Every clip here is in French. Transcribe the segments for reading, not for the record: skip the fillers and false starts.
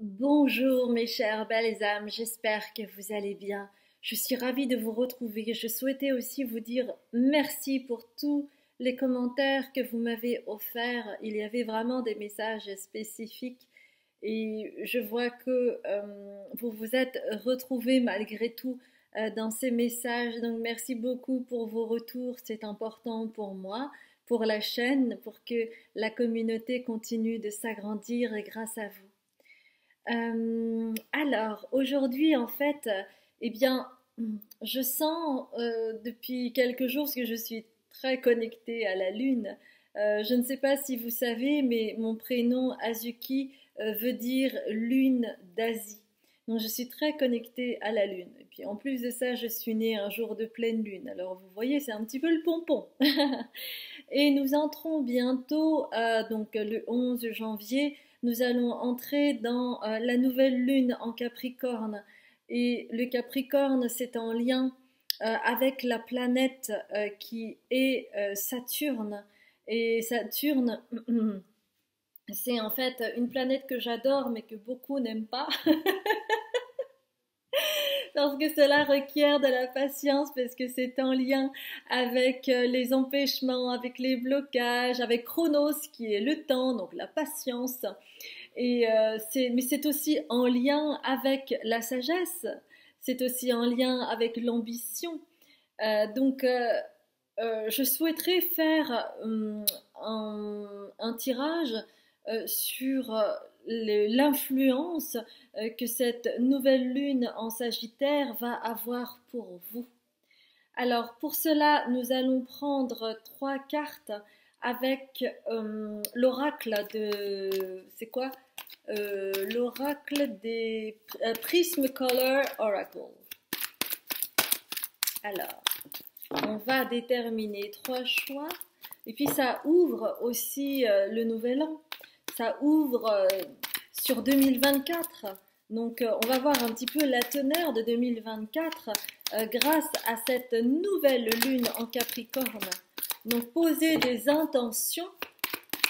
Bonjour mes chères belles âmes, j'espère que vous allez bien. Je suis ravie de vous retrouver. Je souhaitais aussi vous dire merci pour tous les commentaires que vous m'avez offerts. Il y avait vraiment des messages spécifiques et je vois que vous vous êtes retrouvés malgré tout dans ces messages. Donc merci beaucoup pour vos retours, c'est important pour moi, pour la chaîne, pour que la communauté continue de s'agrandir grâce à vous. Alors, aujourd'hui, en fait, eh bien, je sens depuis quelques jours, parce que je suis très connectée à la Lune. Je ne sais pas si vous savez, mais mon prénom Azuki veut dire Lune d'Asie. Donc, je suis très connectée à la Lune. Et puis, en plus de ça, je suis née un jour de pleine Lune. Alors, vous voyez, c'est un petit peu le pompon. Et nous entrons bientôt, donc le 11 janvier, nous allons entrer dans la nouvelle lune en Capricorne. Et le Capricorne, c'est en lien avec la planète qui est Saturne. Et Saturne, c'est en fait une planète que j'adore, mais que beaucoup n'aiment pas. Parce que cela requiert de la patience, parce que c'est en lien avec les empêchements, avec les blocages, avec Chronos qui est le temps, donc la patience. Et mais c'est aussi en lien avec la sagesse, c'est aussi en lien avec l'ambition. Je souhaiterais faire un tirage sur l'influence que cette nouvelle lune en Sagittaire va avoir pour vous. Alors pour cela, nous allons prendre trois cartes avec l'oracle de... C'est quoi l'oracle des Prismacolor Oracle. Alors, on va déterminer trois choix. Et puis ça ouvre aussi le nouvel an. Ça ouvre sur 2024. Donc on va voir un petit peu la teneur de 2024 grâce à cette nouvelle lune en Capricorne. Donc posez des intentions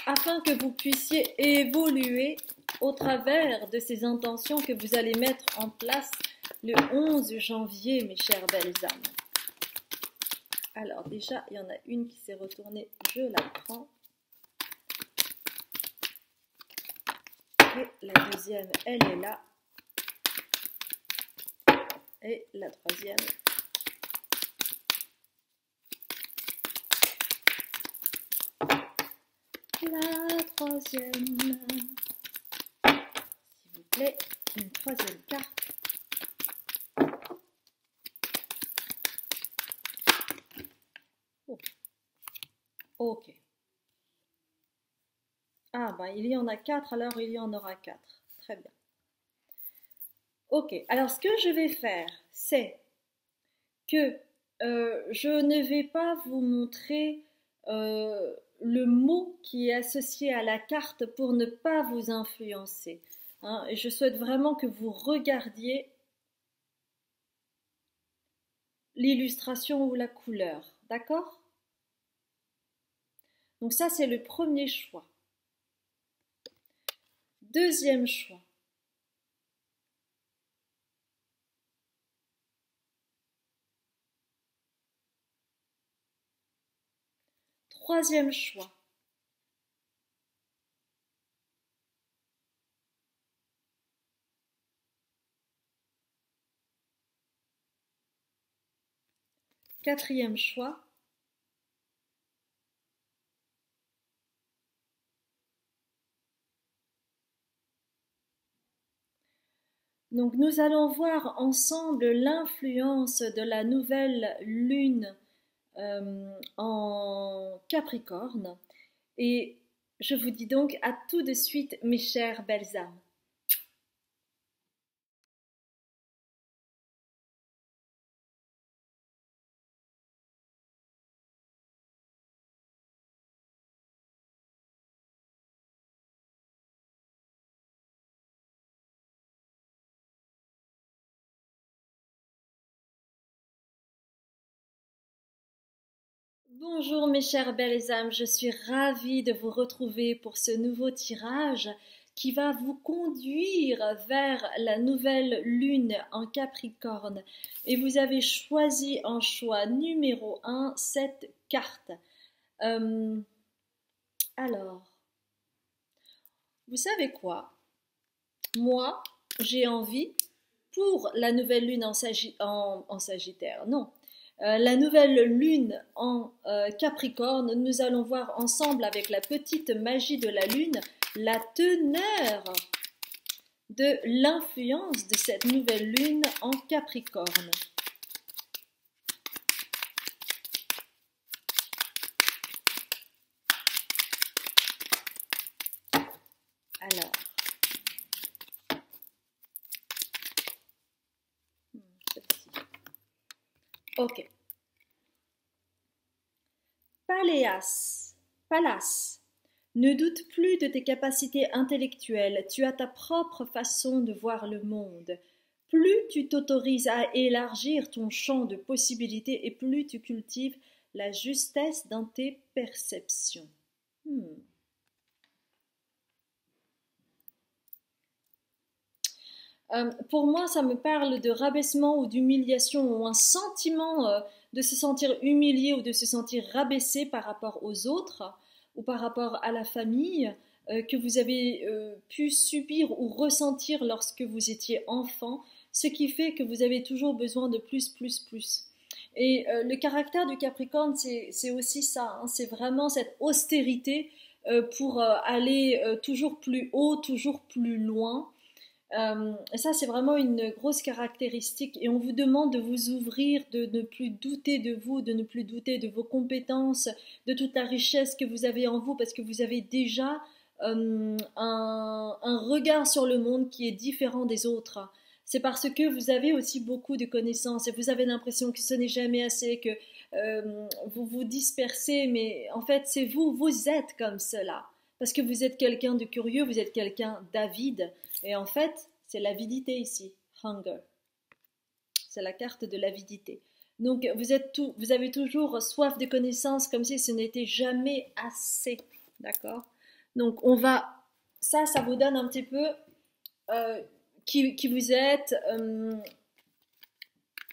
afin que vous puissiez évoluer au travers de ces intentions que vous allez mettre en place le 11 janvier, mes chères belles âmes. Alors déjà, il y en a une qui s'est retournée, je la prends. Et la deuxième, elle est là. Et la troisième. La troisième. S'il vous plaît, une troisième carte. Oh. Ok. Ah, ben il y en a 4, alors il y en aura 4. Très bien. Ok, alors ce que je vais faire, c'est que je ne vais pas vous montrer le mot qui est associé à la carte pour ne pas vous influencer. Hein, et je souhaite vraiment que vous regardiez l'illustration ou la couleur. D'accord? Donc ça, c'est le premier choix. Deuxième choix. Troisième choix. Quatrième choix. Donc nous allons voir ensemble l'influence de la nouvelle lune en Capricorne. Et je vous dis donc à tout de suite, mes chères belles âmes. Bonjour mes chères belles âmes, je suis ravie de vous retrouver pour ce nouveau tirage qui va vous conduire vers la nouvelle lune en Capricorne. Et vous avez choisi en choix numéro 1 cette carte. Alors, vous savez quoi? Moi, j'ai envie, pour la nouvelle lune en Sagittaire, non, la nouvelle lune en Capricorne, nous allons voir ensemble avec la petite magie de la lune la teneur de l'influence de cette nouvelle lune en Capricorne. Alors, ok. Pallas. Ne doute plus de tes capacités intellectuelles, tu as ta propre façon de voir le monde. Plus tu t'autorises à élargir ton champ de possibilités et plus tu cultives la justesse dans tes perceptions. Pour moi, ça me parle de rabaissement ou d'humiliation ou un sentiment de se sentir humilié ou de se sentir rabaissé par rapport aux autres ou par rapport à la famille que vous avez pu subir ou ressentir lorsque vous étiez enfant, ce qui fait que vous avez toujours besoin de plus, plus, plus. Et le caractère du Capricorne, c'est aussi ça, hein, c'est vraiment cette austérité pour aller toujours plus haut, toujours plus loin. Ça, c'est vraiment une grosse caractéristique et on vous demande de vous ouvrir, de ne plus douter de vous, de ne plus douter de vos compétences, de toute la richesse que vous avez en vous parce que vous avez déjà un regard sur le monde qui est différent des autres. C'est parce que vous avez aussi beaucoup de connaissances et vous avez l'impression que ce n'est jamais assez, que vous vous dispersez, mais en fait, c'est vous, vous êtes comme cela. Parce que vous êtes quelqu'un de curieux, vous êtes quelqu'un d'avide. Et en fait, c'est l'avidité ici, hunger. C'est la carte de l'avidité. Donc, vous avez toujours soif de connaissances comme si ce n'était jamais assez. D'accord? Donc, ça vous donne un petit peu qui vous êtes,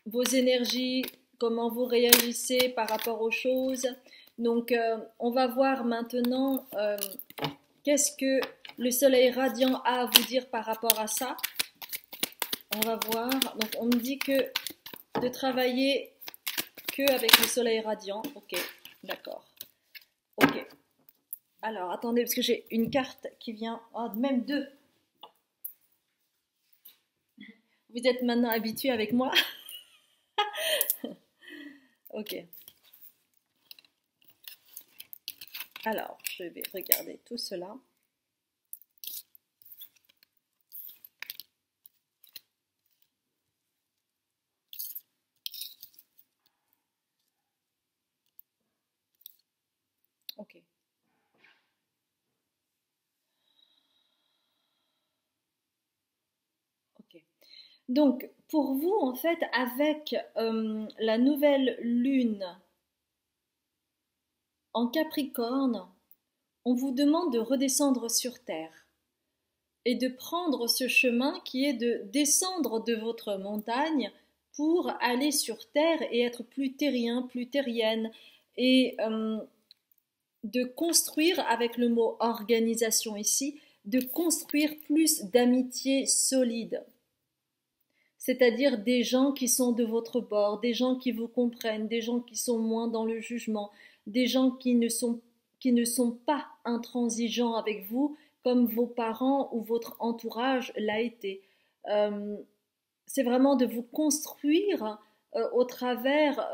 vos énergies, comment vous réagissez par rapport aux choses. Donc, on va voir maintenant qu'est-ce que le soleil radiant a à vous dire par rapport à ça. On va voir. Donc, on me dit que de travailler que avec le soleil radiant. Ok, d'accord. Ok. Alors, attendez, parce que j'ai une carte qui vient. Oh, même deux. Vous êtes maintenant habitué avec moi. Ok. Alors, je vais regarder tout cela. Ok. Ok. Donc, pour vous, en fait, avec la nouvelle lune en Capricorne, on vous demande de redescendre sur Terre et de prendre ce chemin qui est de descendre de votre montagne pour aller sur Terre et être plus terrien, plus terrienne et de construire, avec le mot organisation ici, de construire plus d'amitiés solides. C'est-à-dire des gens qui sont de votre bord, des gens qui vous comprennent, des gens qui sont moins dans le jugement, des gens qui ne sont pas intransigeants avec vous comme vos parents ou votre entourage l'a été. Euh, c'est vraiment de vous construire au travers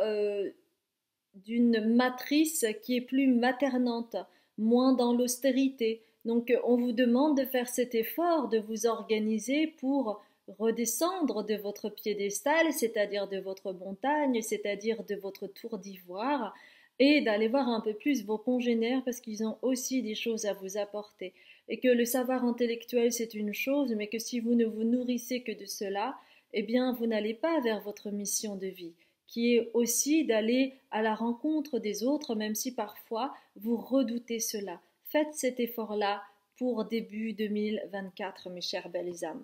d'une matrice qui est plus maternante, moins dans l'austérité. Donc on vous demande de faire cet effort, de vous organiser pour redescendre de votre piédestal, c'est-à-dire de votre montagne, c'est-à-dire de votre tour d'ivoire, et d'aller voir un peu plus vos congénères parce qu'ils ont aussi des choses à vous apporter. Et que le savoir intellectuel c'est une chose, mais que si vous ne vous nourrissez que de cela, eh bien vous n'allez pas vers votre mission de vie, qui est aussi d'aller à la rencontre des autres, même si parfois vous redoutez cela. Faites cet effort-là pour début 2024, mes chères belles âmes.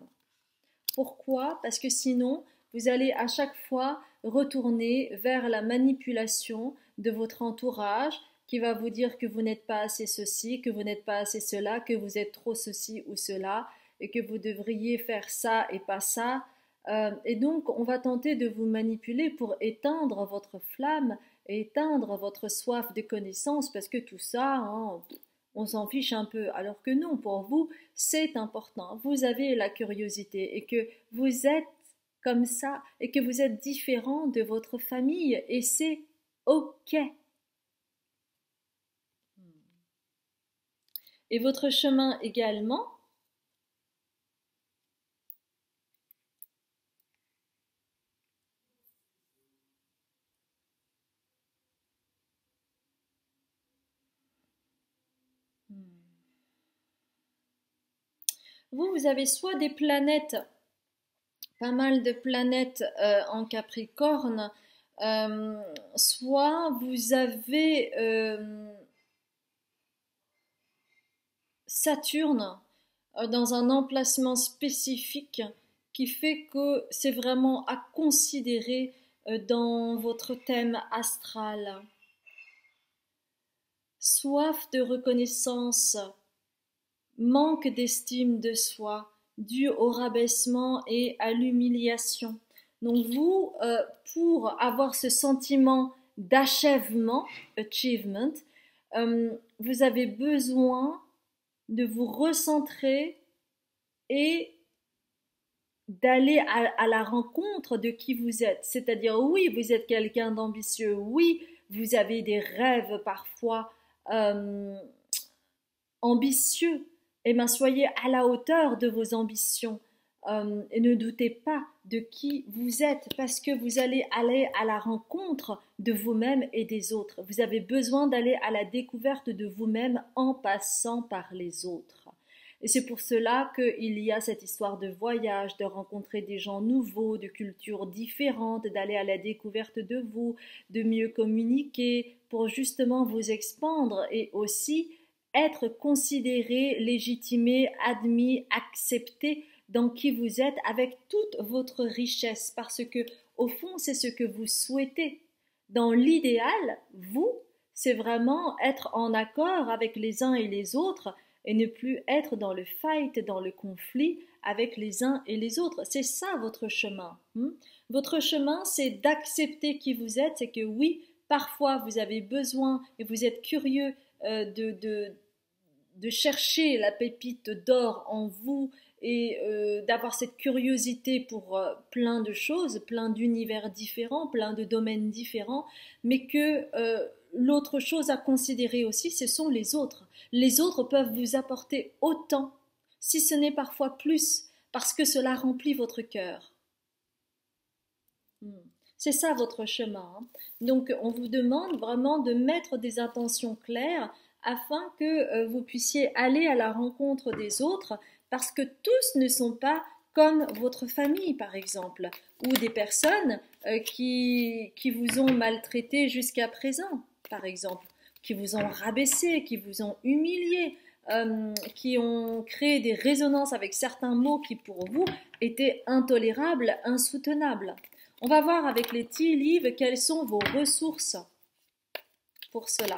Pourquoi? Parce que sinon, vous allez à chaque fois retourner vers la manipulation de votre entourage qui va vous dire que vous n'êtes pas assez ceci, que vous n'êtes pas assez cela, que vous êtes trop ceci ou cela et que vous devriez faire ça et pas ça. Et donc, on va tenter de vous manipuler pour éteindre votre flamme et éteindre votre soif de connaissance parce que tout ça, hein, on s'en fiche un peu. Alors que non, pour vous, c'est important. Vous avez la curiosité et que vous êtes comme ça et que vous êtes différent de votre famille et c'est OK. Et votre chemin également. Vous avez soit des planètes, pas mal de planètes en Capricorne, soit vous avez Saturne dans un emplacement spécifique qui fait que c'est vraiment à considérer dans votre thème astral. Soif de reconnaissance, manque d'estime de soi, dû au rabaissement et à l'humiliation. Donc vous, pour avoir ce sentiment d'achèvement, achievement, vous avez besoin de vous recentrer et d'aller à la rencontre de qui vous êtes. C'est-à-dire, oui, vous êtes quelqu'un d'ambitieux, oui, vous avez des rêves parfois ambitieux, et bien soyez à la hauteur de vos ambitions et ne doutez pas de qui vous êtes parce que vous allez aller à la rencontre de vous-même et des autres. Vous avez besoin d'aller à la découverte de vous-même en passant par les autres. Et c'est pour cela qu'il y a cette histoire de voyage, de rencontrer des gens nouveaux, de cultures différentes, d'aller à la découverte de vous, de mieux communiquer pour justement vous expandre et aussi être considéré, légitimé, admis, accepté dans qui vous êtes avec toute votre richesse parce que au fond c'est ce que vous souhaitez. Dans l'idéal, vous, c'est vraiment être en accord avec les uns et les autres et ne plus être dans le fight, dans le conflit avec les uns et les autres. C'est ça votre chemin. Votre chemin, c'est d'accepter qui vous êtes, c'est que oui, parfois vous avez besoin et vous êtes curieux de chercher la pépite d'or en vous et d'avoir cette curiosité pour plein de choses, plein d'univers différents, plein de domaines différents, mais que l'autre chose à considérer aussi, ce sont les autres. Les autres peuvent vous apporter autant, si ce n'est parfois plus, parce que cela remplit votre cœur. C'est ça votre chemin. Donc on vous demande vraiment de mettre des intentions claires afin que vous puissiez aller à la rencontre des autres parce que tous ne sont pas comme votre famille par exemple ou des personnes qui vous ont maltraité jusqu'à présent par exemple, qui vous ont rabaissé, qui vous ont humilié, qui ont créé des résonances avec certains mots qui pour vous étaient intolérables, insoutenables. On va voir avec les tea leaves quelles sont vos ressources pour cela.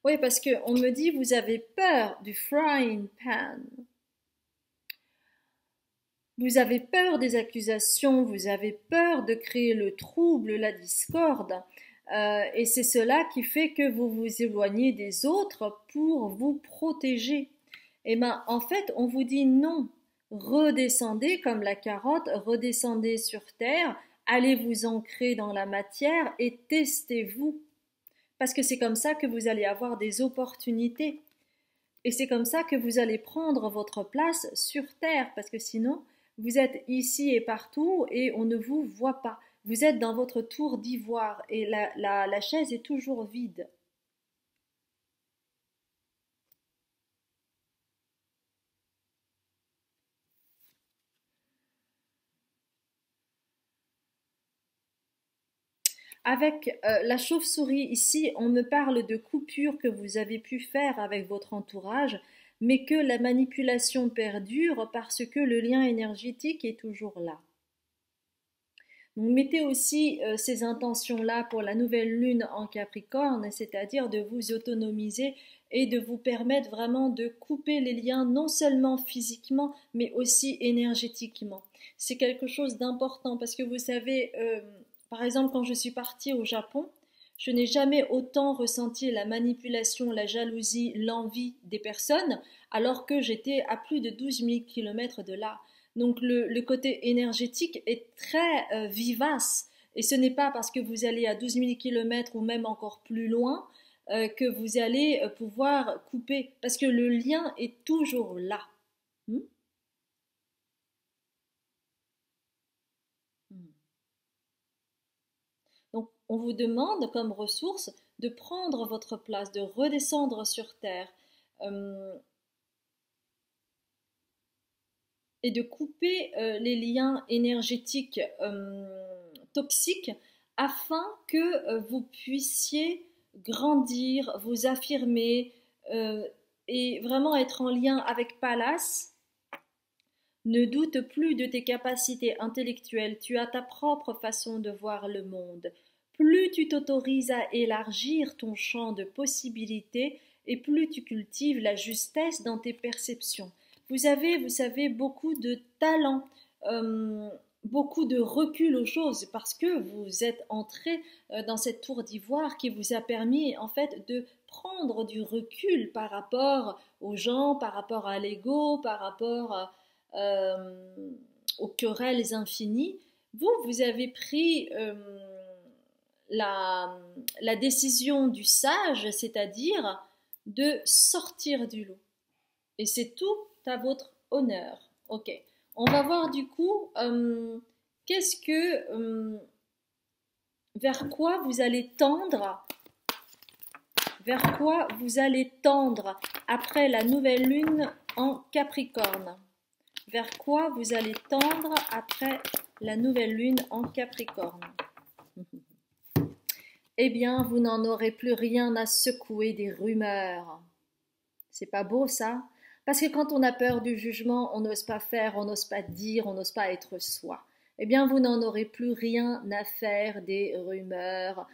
Oui, parce qu'on me dit vous avez peur du frying pan. Vous avez peur des accusations, vous avez peur de créer le trouble, la discorde. Et c'est cela qui fait que vous vous éloignez des autres pour vous protéger. Et bien, en fait, on vous dit non. Redescendez comme la carotte, redescendez sur terre, allez vous ancrer dans la matière et testez-vous. Parce que c'est comme ça que vous allez avoir des opportunités. Et c'est comme ça que vous allez prendre votre place sur terre. Parce que sinon, vous êtes ici et partout et on ne vous voit pas. Vous êtes dans votre tour d'ivoire et la chaise est toujours vide. Avec la chauve-souris ici, on me parle de coupures que vous avez pu faire avec votre entourage, mais que la manipulation perdure parce que le lien énergétique est toujours là. Donc, mettez aussi ces intentions-là pour la nouvelle lune en Capricorne, c'est-à-dire de vous autonomiser et de vous permettre vraiment de couper les liens non seulement physiquement, mais aussi énergétiquement. C'est quelque chose d'important parce que vous savez, par exemple, quand je suis partie au Japon, je n'ai jamais autant ressenti la manipulation, la jalousie, l'envie des personnes, alors que j'étais à plus de 12 000 kilomètres de là. Donc le côté énergétique est très vivace. Et ce n'est pas parce que vous allez à 12 000 kilomètres ou même encore plus loin que vous allez pouvoir couper. Parce que le lien est toujours là. Hmm. Hmm. Donc on vous demande comme ressource de prendre votre place, de redescendre sur Terre. Euh, et de couper les liens énergétiques toxiques afin que vous puissiez grandir, vous affirmer et vraiment être en lien avec Pallas. Ne doute plus de tes capacités intellectuelles, tu as ta propre façon de voir le monde. Plus tu t'autorises à élargir ton champ de possibilités et plus tu cultives la justesse dans tes perceptions. Vous avez, vous savez, beaucoup de talent, euh, beaucoup de recul aux choses parce que vous êtes entré dans cette tour d'ivoire qui vous a permis en fait de prendre du recul par rapport aux gens, par rapport à l'ego, par rapport aux querelles infinies. Vous avez pris la décision du sage, c'est-à-dire de sortir du lot. Et c'est tout à votre honneur. Ok. On va voir du coup qu'est-ce que vers quoi vous allez tendre, vers quoi vous allez tendre après la nouvelle lune en Capricorne. Vers quoi vous allez tendre après la nouvelle lune en Capricorne. Eh bien, vous n'en aurez plus rien à secouer des rumeurs. C'est pas beau ça? Parce que quand on a peur du jugement, on n'ose pas faire, on n'ose pas dire, on n'ose pas être soi. Eh bien, vous n'en aurez plus rien à faire des rumeurs,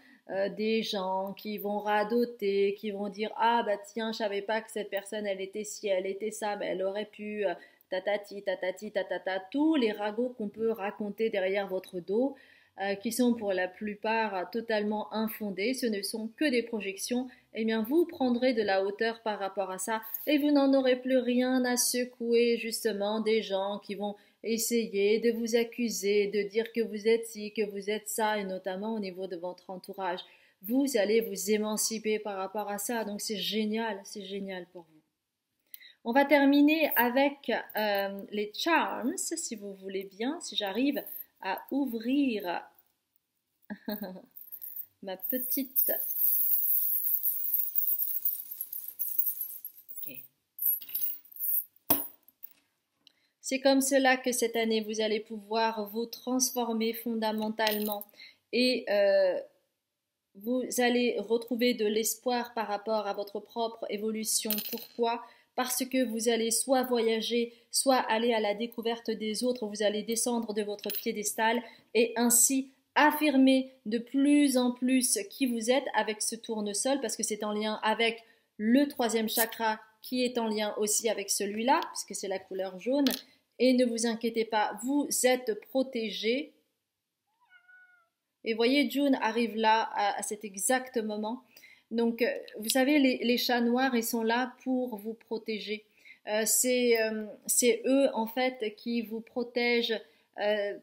des gens qui vont radoter, qui vont dire ah bah tiens, je savais pas que cette personne elle était ci, elle était ça, mais elle aurait pu tatati tatati tatata, tous les ragots qu'on peut raconter derrière votre dos. Qui sont pour la plupart totalement infondés, ce ne sont que des projections, eh bien vous prendrez de la hauteur par rapport à ça et vous n'en aurez plus rien à secouer justement des gens qui vont essayer de vous accuser, de dire que vous êtes ci, que vous êtes ça, et notamment au niveau de votre entourage. Vous allez vous émanciper par rapport à ça, donc c'est génial pour vous. On va terminer avec les charms, si vous voulez bien, si j'arrive à ouvrir ma petite... Okay. C'est comme cela que cette année, vous allez pouvoir vous transformer fondamentalement et vous allez retrouver de l'espoir par rapport à votre propre évolution. Pourquoi? Parce que vous allez soit voyager, soit aller à la découverte des autres, vous allez descendre de votre piédestal et ainsi affirmer de plus en plus qui vous êtes avec ce tournesol, parce que c'est en lien avec le troisième chakra qui est en lien aussi avec celui-là, puisque c'est la couleur jaune. Et ne vous inquiétez pas, vous êtes protégé. Et voyez, June arrive là à cet exact moment. Donc, vous savez, les chats noirs, ils sont là pour vous protéger. C'est eux, en fait, qui vous protègent,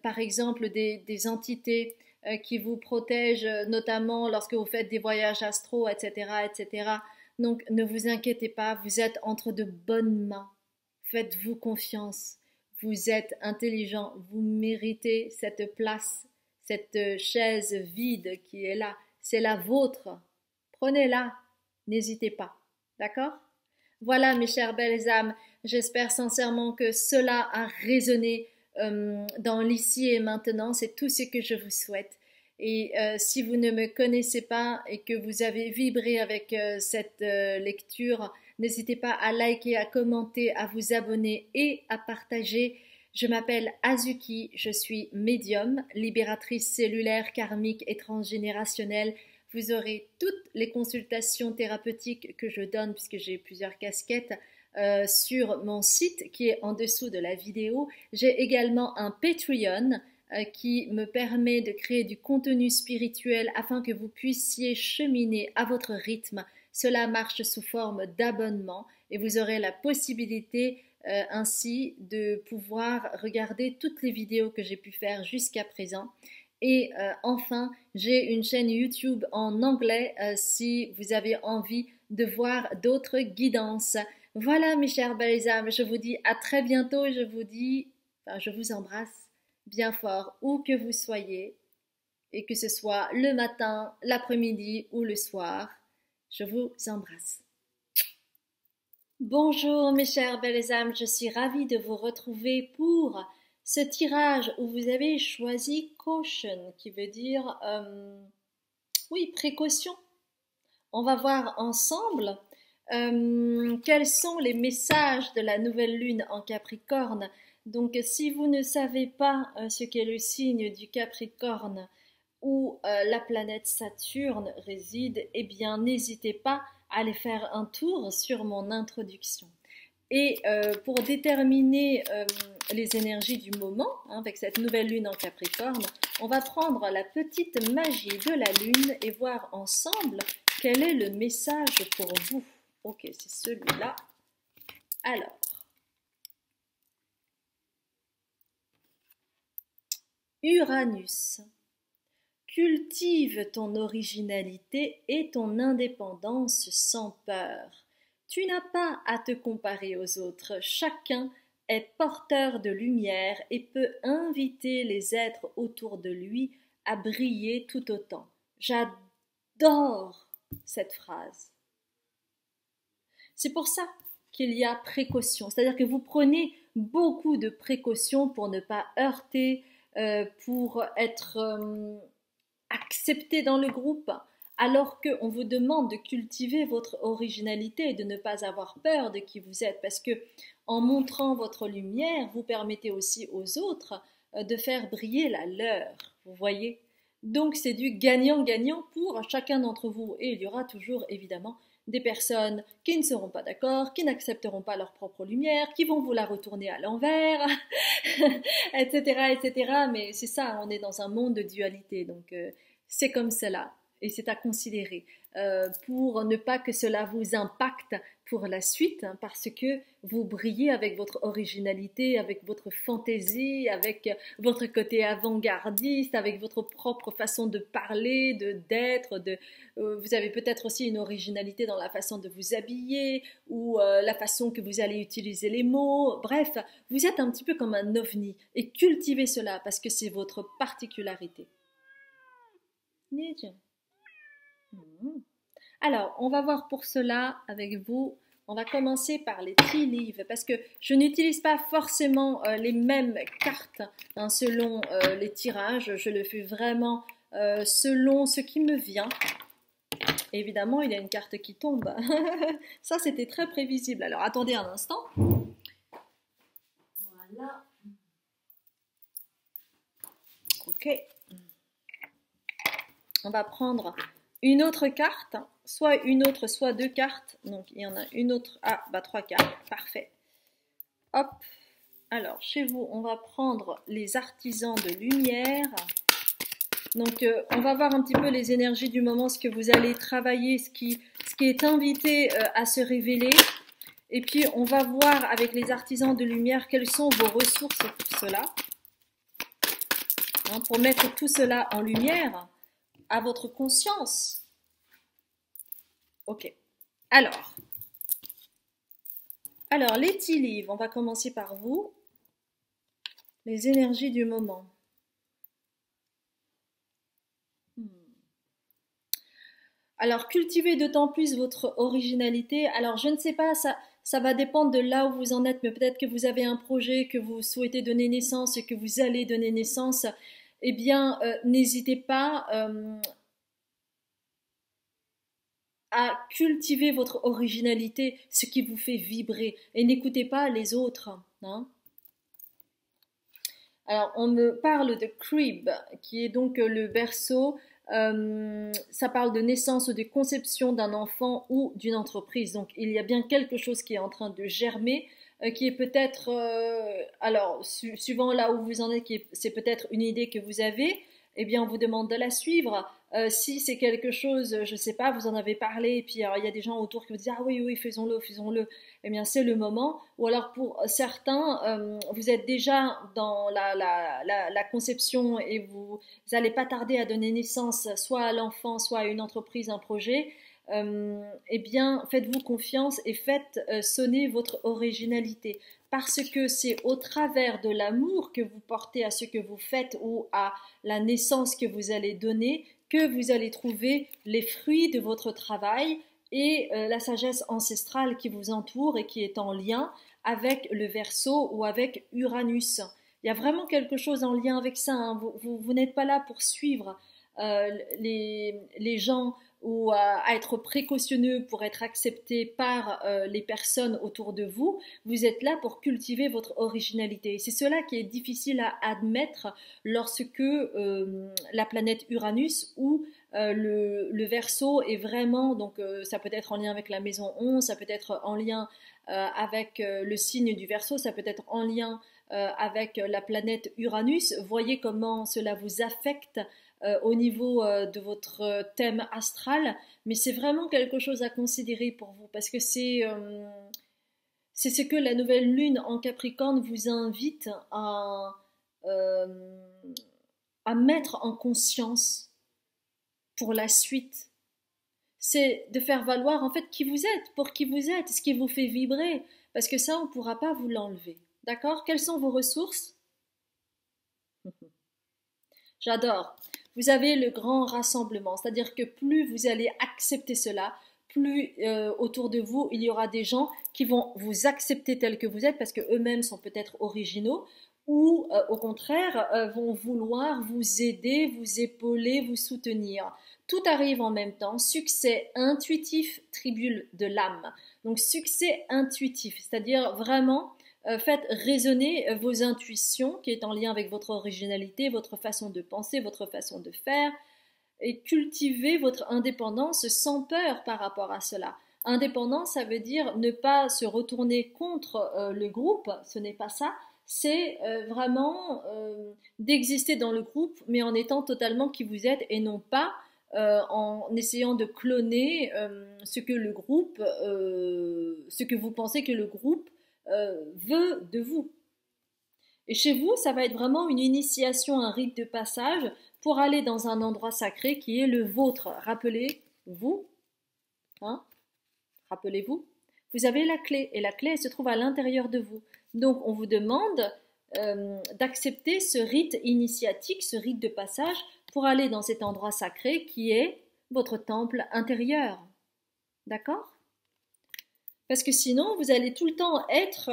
par exemple, des entités, qui vous protègent, notamment lorsque vous faites des voyages astraux, etc., etc. Donc, ne vous inquiétez pas, vous êtes entre de bonnes mains. Faites-vous confiance. Vous êtes intelligent, vous méritez cette place, cette chaise vide qui est là. C'est la vôtre. Prenez-la, n'hésitez pas. D'accord? Voilà, mes chères belles âmes, j'espère sincèrement que cela a résonné dans l'ici et maintenant. C'est tout ce que je vous souhaite. Et si vous ne me connaissez pas et que vous avez vibré avec cette lecture, n'hésitez pas à liker, à commenter, à vous abonner et à partager. Je m'appelle Azuki, je suis médium, libératrice cellulaire, karmique et transgénérationnelle. Vous aurez toutes les consultations thérapeutiques que je donne, puisque j'ai plusieurs casquettes, sur mon site qui est en dessous de la vidéo. J'ai également un Patreon qui me permet de créer du contenu spirituel afin que vous puissiez cheminer à votre rythme. Cela marche sous forme d'abonnement et vous aurez la possibilité ainsi de pouvoir regarder toutes les vidéos que j'ai pu faire jusqu'à présent. Et enfin, j'ai une chaîne YouTube en anglais si vous avez envie de voir d'autres guidances. Voilà mes chers belles âmes, je vous dis à très bientôt et je vous embrasse bien fort où que vous soyez et que ce soit le matin, l'après-midi ou le soir. Je vous embrasse. Bonjour mes chères belles âmes, je suis ravie de vous retrouver pour ce tirage où vous avez choisi caution, qui veut dire, oui, précaution. On va voir ensemble quels sont les messages de la nouvelle lune en Capricorne. Donc si vous ne savez pas ce qu'est le signe du Capricorne où la planète Saturne réside, eh bien n'hésitez pas à aller faire un tour sur mon introduction. Et pour déterminer les énergies du moment, avec cette nouvelle lune en Capricorne, on va prendre la petite magie de la lune et voir ensemble quel est le message pour vous. Ok, c'est celui-là. Alors, Uranus. Cultive ton originalité et ton indépendance sans peur. Tu n'as pas à te comparer aux autres. Chacun est porteur de lumière et peut inviter les êtres autour de lui à briller tout autant. J'adore cette phrase. C'est pour ça qu'il y a précaution. C'est-à-dire que vous prenez beaucoup de précautions pour ne pas heurter, pour être accepté dans le groupe, alors qu'on vous demande de cultiver votre originalité et de ne pas avoir peur de qui vous êtes, parce que en montrant votre lumière, vous permettez aussi aux autres de faire briller la leur, vous voyez. Donc c'est du gagnant-gagnant pour chacun d'entre vous, et il y aura toujours évidemment des personnes qui ne seront pas d'accord, qui n'accepteront pas leur propre lumière, qui vont vous la retourner à l'envers, etc., etc. Mais c'est ça, on est dans un monde de dualité, donc c'est comme cela, et c'est à considérer pour ne pas que cela vous impacte pour la suite, hein, parce que vous brillez avec votre originalité, avec votre fantaisie, avec votre côté avant-gardiste, avec votre propre façon de parler, d'être, vous avez peut-être aussi une originalité dans la façon de vous habiller ou la façon que vous allez utiliser les mots. Bref, vous êtes un petit peu comme un ovni et cultivez cela parce que c'est votre particularité. Alors, on va voir pour cela avec vous. On va commencer par les tea leaves parce que je n'utilise pas forcément les mêmes cartes hein, selon les tirages. Je le fais vraiment selon ce qui me vient. Évidemment, il y a une carte qui tombe. Ça, c'était très prévisible. Alors, attendez un instant. Voilà. Ok. On va prendre une autre carte, soit une autre, soit deux cartes. Donc, il y en a une autre. Ah, bah, trois cartes. Parfait. Hop. Alors, chez vous, on va prendre les artisans de lumière. Donc, on va voir un petit peu les énergies du moment, ce que vous allez travailler, ce qui est invité à se révéler. Et puis, on va voir avec les artisans de lumière quelles sont vos ressources pour cela. Hein, pour mettre tout cela en lumière à votre conscience. Ok. Alors, les tea leaves, on va commencer par vous. Les énergies du moment. Alors, cultivez d'autant plus votre originalité. Alors, je ne sais pas, ça va dépendre de là où vous en êtes, mais peut-être que vous avez un projet que vous souhaitez donner naissance et que vous allez donner naissance. eh bien, n'hésitez pas à cultiver votre originalité, ce qui vous fait vibrer, et n'écoutez pas les autres. Hein. Alors, on me parle de crib, qui est donc le berceau. Ça parle de naissance ou de conception d'un enfant ou d'une entreprise. Donc, il y a bien quelque chose qui est en train de germer, qui est peut-être, alors, suivant là où vous en êtes, c'est peut-être une idée que vous avez. Eh bien, on vous demande de la suivre. Si c'est quelque chose, je ne sais pas, vous en avez parlé, et puis alors, il y a des gens autour qui vous disent ah oui, oui, faisons-le, faisons-le. Eh bien, c'est le moment. Ou alors pour certains, vous êtes déjà dans la conception et vous n'allez pas tarder à donner naissance soit à l'enfant, soit à une entreprise, un projet. Eh bien, faites-vous confiance et faites sonner votre originalité. Parce que c'est au travers de l'amour que vous portez à ce que vous faites ou à la naissance que vous allez donner que vous allez trouver les fruits de votre travail et la sagesse ancestrale qui vous entoure et qui est en lien avec le Verseau ou avec Uranus. Il y a vraiment quelque chose en lien avec ça. Hein. Vous n'êtes pas là pour suivre les gens ou à être précautionneux pour être accepté par les personnes autour de vous. Vous êtes là pour cultiver votre originalité. C'est cela qui est difficile à admettre lorsque la planète Uranus ou le Verseau est vraiment, donc ça peut être en lien avec la maison 11, ça peut être en lien avec le signe du Verseau, ça peut être en lien avec la planète Uranus. Voyez comment cela vous affecte au niveau de votre thème astral, mais c'est vraiment quelque chose à considérer pour vous parce que c'est ce que la nouvelle lune en Capricorne vous invite euh, à mettre en conscience pour la suite. C'est de faire valoir en fait qui vous êtes, pour qui vous êtes, ce qui vous fait vibrer, parce que ça, on ne pourra pas vous l'enlever. D'accord? Quelles sont vos ressources? J'adore. Vous avez le grand rassemblement, c'est-à-dire que plus vous allez accepter cela, plus autour de vous, il y aura des gens qui vont vous accepter tel que vous êtes parce qu'eux-mêmes sont peut-être originaux ou au contraire vont vouloir vous aider, vous épauler, vous soutenir. Tout arrive en même temps, succès intuitif, tribule de l'âme. Donc succès intuitif, c'est-à-dire vraiment faites résonner vos intuitions qui est en lien avec votre originalité, votre façon de penser, votre façon de faire et cultivez votre indépendance sans peur par rapport à cela. Indépendance, ça veut dire ne pas se retourner contre le groupe, ce n'est pas ça, c'est vraiment d'exister dans le groupe mais en étant totalement qui vous êtes et non pas en essayant de cloner ce que le groupe, ce que vous pensez que le groupe veut de vous. Et chez vous, ça va être vraiment une initiation, un rite de passage pour aller dans un endroit sacré qui est le vôtre. Rappelez-vous, hein, rappelez-vous, vous avez la clé et la clé elle se trouve à l'intérieur de vous. Donc on vous demande d'accepter ce rite initiatique, ce rite de passage pour aller dans cet endroit sacré qui est votre temple intérieur. D'accord? Parce que sinon, vous allez tout le temps être,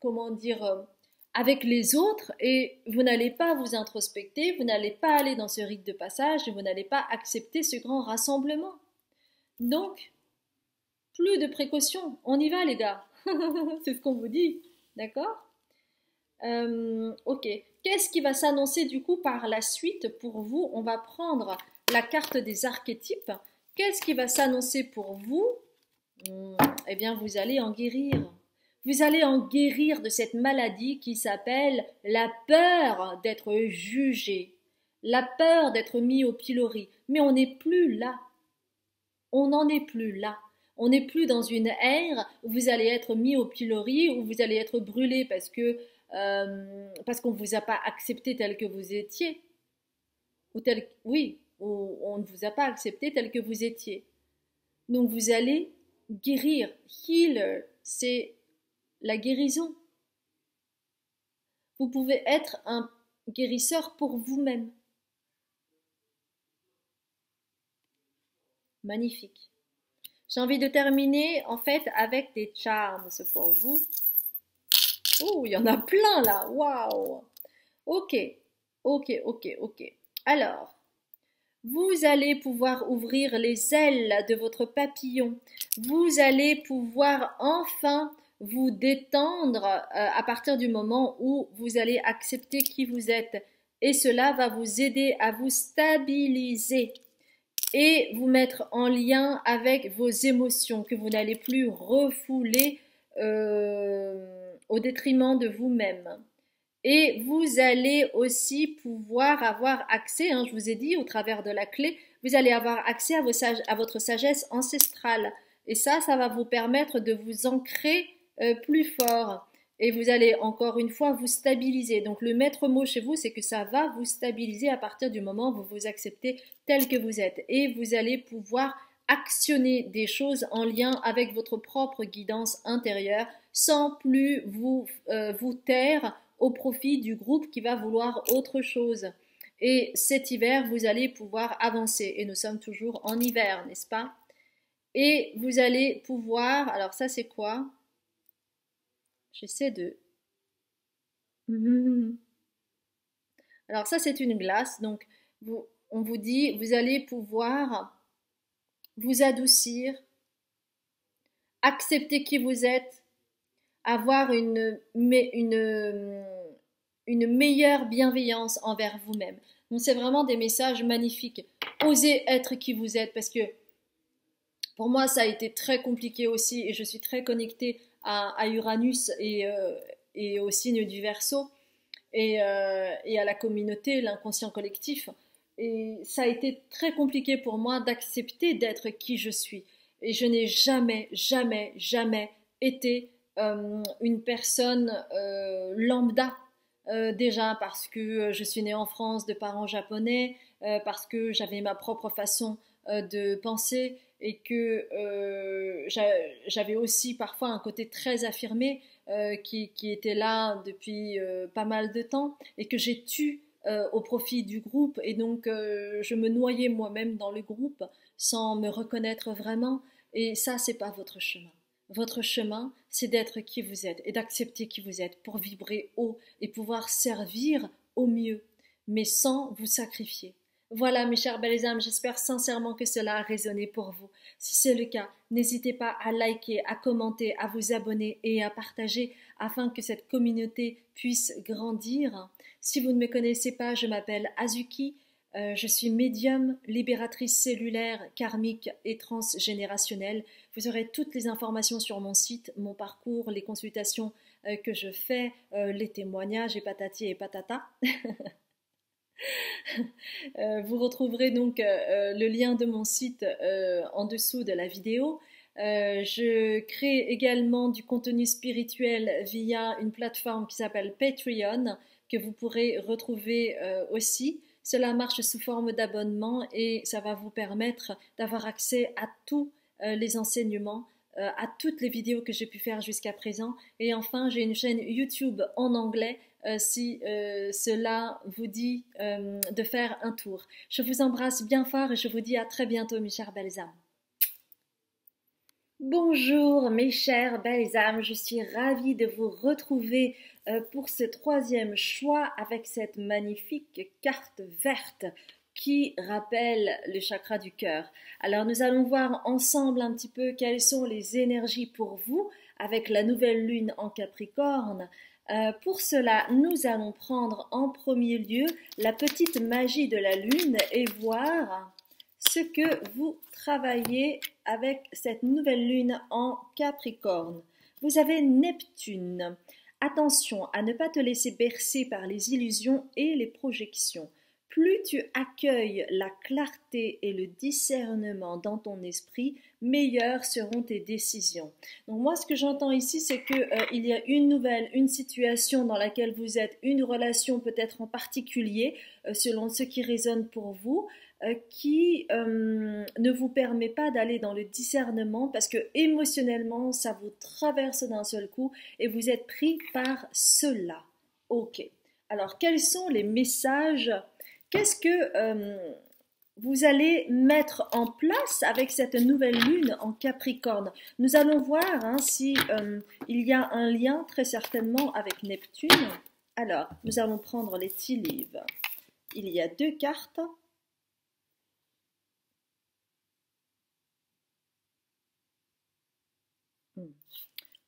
comment dire, avec les autres et vous n'allez pas vous introspecter, vous n'allez pas aller dans ce rite de passage et vous n'allez pas accepter ce grand rassemblement. Donc, plus de précautions, on y va les gars. C'est ce qu'on vous dit, d'accord? Ok, qu'est-ce qui va s'annoncer du coup par la suite pour vous? On va prendre la carte des archétypes. Qu'est-ce qui va s'annoncer pour vous? Eh bien, vous allez en guérir. Vous allez en guérir de cette maladie qui s'appelle la peur d'être jugé, la peur d'être mis au pilori. Mais on n'est plus là. On n'en est plus là. On n'est plus dans une ère où vous allez être mis au pilori, où vous allez être brûlé parce qu'on ne vous a pas accepté tel que vous étiez. Oui, ou on ne vous a pas accepté tel que vous étiez. Donc vous allez guérir. Healer, c'est la guérison. Vous pouvez être un guérisseur pour vous-même. Magnifique. J'ai envie de terminer en fait avec des charms pour vous. Oh, il y en a plein là. Waouh. Ok. Ok, ok, ok. Alors, vous allez pouvoir ouvrir les ailes de votre papillon. Vous allez pouvoir enfin vous détendre à partir du moment où vous allez accepter qui vous êtes. Et cela va vous aider à vous stabiliser et vous mettre en lien avec vos émotions que vous n'allez plus refouler au détriment de vous-même. Et vous allez aussi pouvoir avoir accès, hein, je vous ai dit, au travers de la clé, vous allez avoir accès à votre sagesse ancestrale. Et ça va vous permettre de vous ancrer plus fort. Et vous allez encore une fois vous stabiliser. Donc le maître mot chez vous, c'est que ça va vous stabiliser à partir du moment où vous vous acceptez tel que vous êtes. Et vous allez pouvoir actionner des choses en lien avec votre propre guidance intérieure sans plus vous taire au profit du groupe qui va vouloir autre chose. Et cet hiver, vous allez pouvoir avancer. Et nous sommes toujours en hiver, n'est-ce pas? Et vous allez pouvoir... Alors ça, c'est quoi? J'essaie de... Alors ça, c'est une glace. Donc, on vous dit, vous allez pouvoir vous adoucir, accepter qui vous êtes, avoir une meilleure bienveillance envers vous-même. Donc c'est vraiment des messages magnifiques. Osez être qui vous êtes parce que pour moi ça a été très compliqué aussi et je suis très connectée à Uranus et au signe du Verseau et à la communauté, l'inconscient collectif. Et ça a été très compliqué pour moi d'accepter d'être qui je suis. Et je n'ai jamais, jamais, jamais été une personne lambda. Déjà parce que je suis née en France de parents japonais, parce que j'avais ma propre façon de penser et que j'avais aussi parfois un côté très affirmé qui était là depuis pas mal de temps et que j'ai tué au profit du groupe et donc je me noyais moi-même dans le groupe sans me reconnaître vraiment et ça c'est pas votre chemin. Votre chemin, c'est d'être qui vous êtes et d'accepter qui vous êtes pour vibrer haut et pouvoir servir au mieux, mais sans vous sacrifier. Voilà, mes chères belles âmes, j'espère sincèrement que cela a résonné pour vous. Si c'est le cas, n'hésitez pas à liker, à commenter, à vous abonner et à partager afin que cette communauté puisse grandir. Si vous ne me connaissez pas, je m'appelle Azuki. Je suis médium, libératrice cellulaire, karmique et transgénérationnelle. Vous aurez toutes les informations sur mon site, mon parcours, les consultations que je fais, les témoignages et patati et patata. Vous retrouverez donc le lien de mon site en dessous de la vidéo. Je crée également du contenu spirituel via une plateforme qui s'appelle Patreon, que vous pourrez retrouver aussi. Cela marche sous forme d'abonnement et ça va vous permettre d'avoir accès à tous les enseignements, à toutes les vidéos que j'ai pu faire jusqu'à présent. Et enfin, j'ai une chaîne YouTube en anglais si cela vous dit de faire un tour. Je vous embrasse bien fort et je vous dis à très bientôt, mes chères belles âmes. Bonjour mes chères belles âmes, je suis ravie de vous retrouver pour ce troisième choix avec cette magnifique carte verte qui rappelle le chakra du cœur. Alors nous allons voir ensemble un petit peu quelles sont les énergies pour vous avec la nouvelle lune en Capricorne. Pour cela, nous allons prendre en premier lieu la petite magie de la lune et voir ce que vous travaillez avec cette nouvelle lune en Capricorne. Vous avez Neptune. Attention à ne pas te laisser bercer par les illusions et les projections. Plus tu accueilles la clarté et le discernement dans ton esprit, meilleures seront tes décisions. Donc moi, ce que j'entends ici, c'est qu'il y a une situation dans laquelle vous êtes, une relation peut-être en particulier, selon ce qui résonne pour vous, qui ne vous permet pas d'aller dans le discernement parce que émotionnellement, ça vous traverse d'un seul coup et vous êtes pris par cela. Ok. Alors, quels sont les messages? Qu'est-ce que vous allez mettre en place avec cette nouvelle lune en Capricorne? Nous allons voir hein, si il y a un lien très certainement avec Neptune. Alors, nous allons prendre les tea leaves. il y a deux cartes.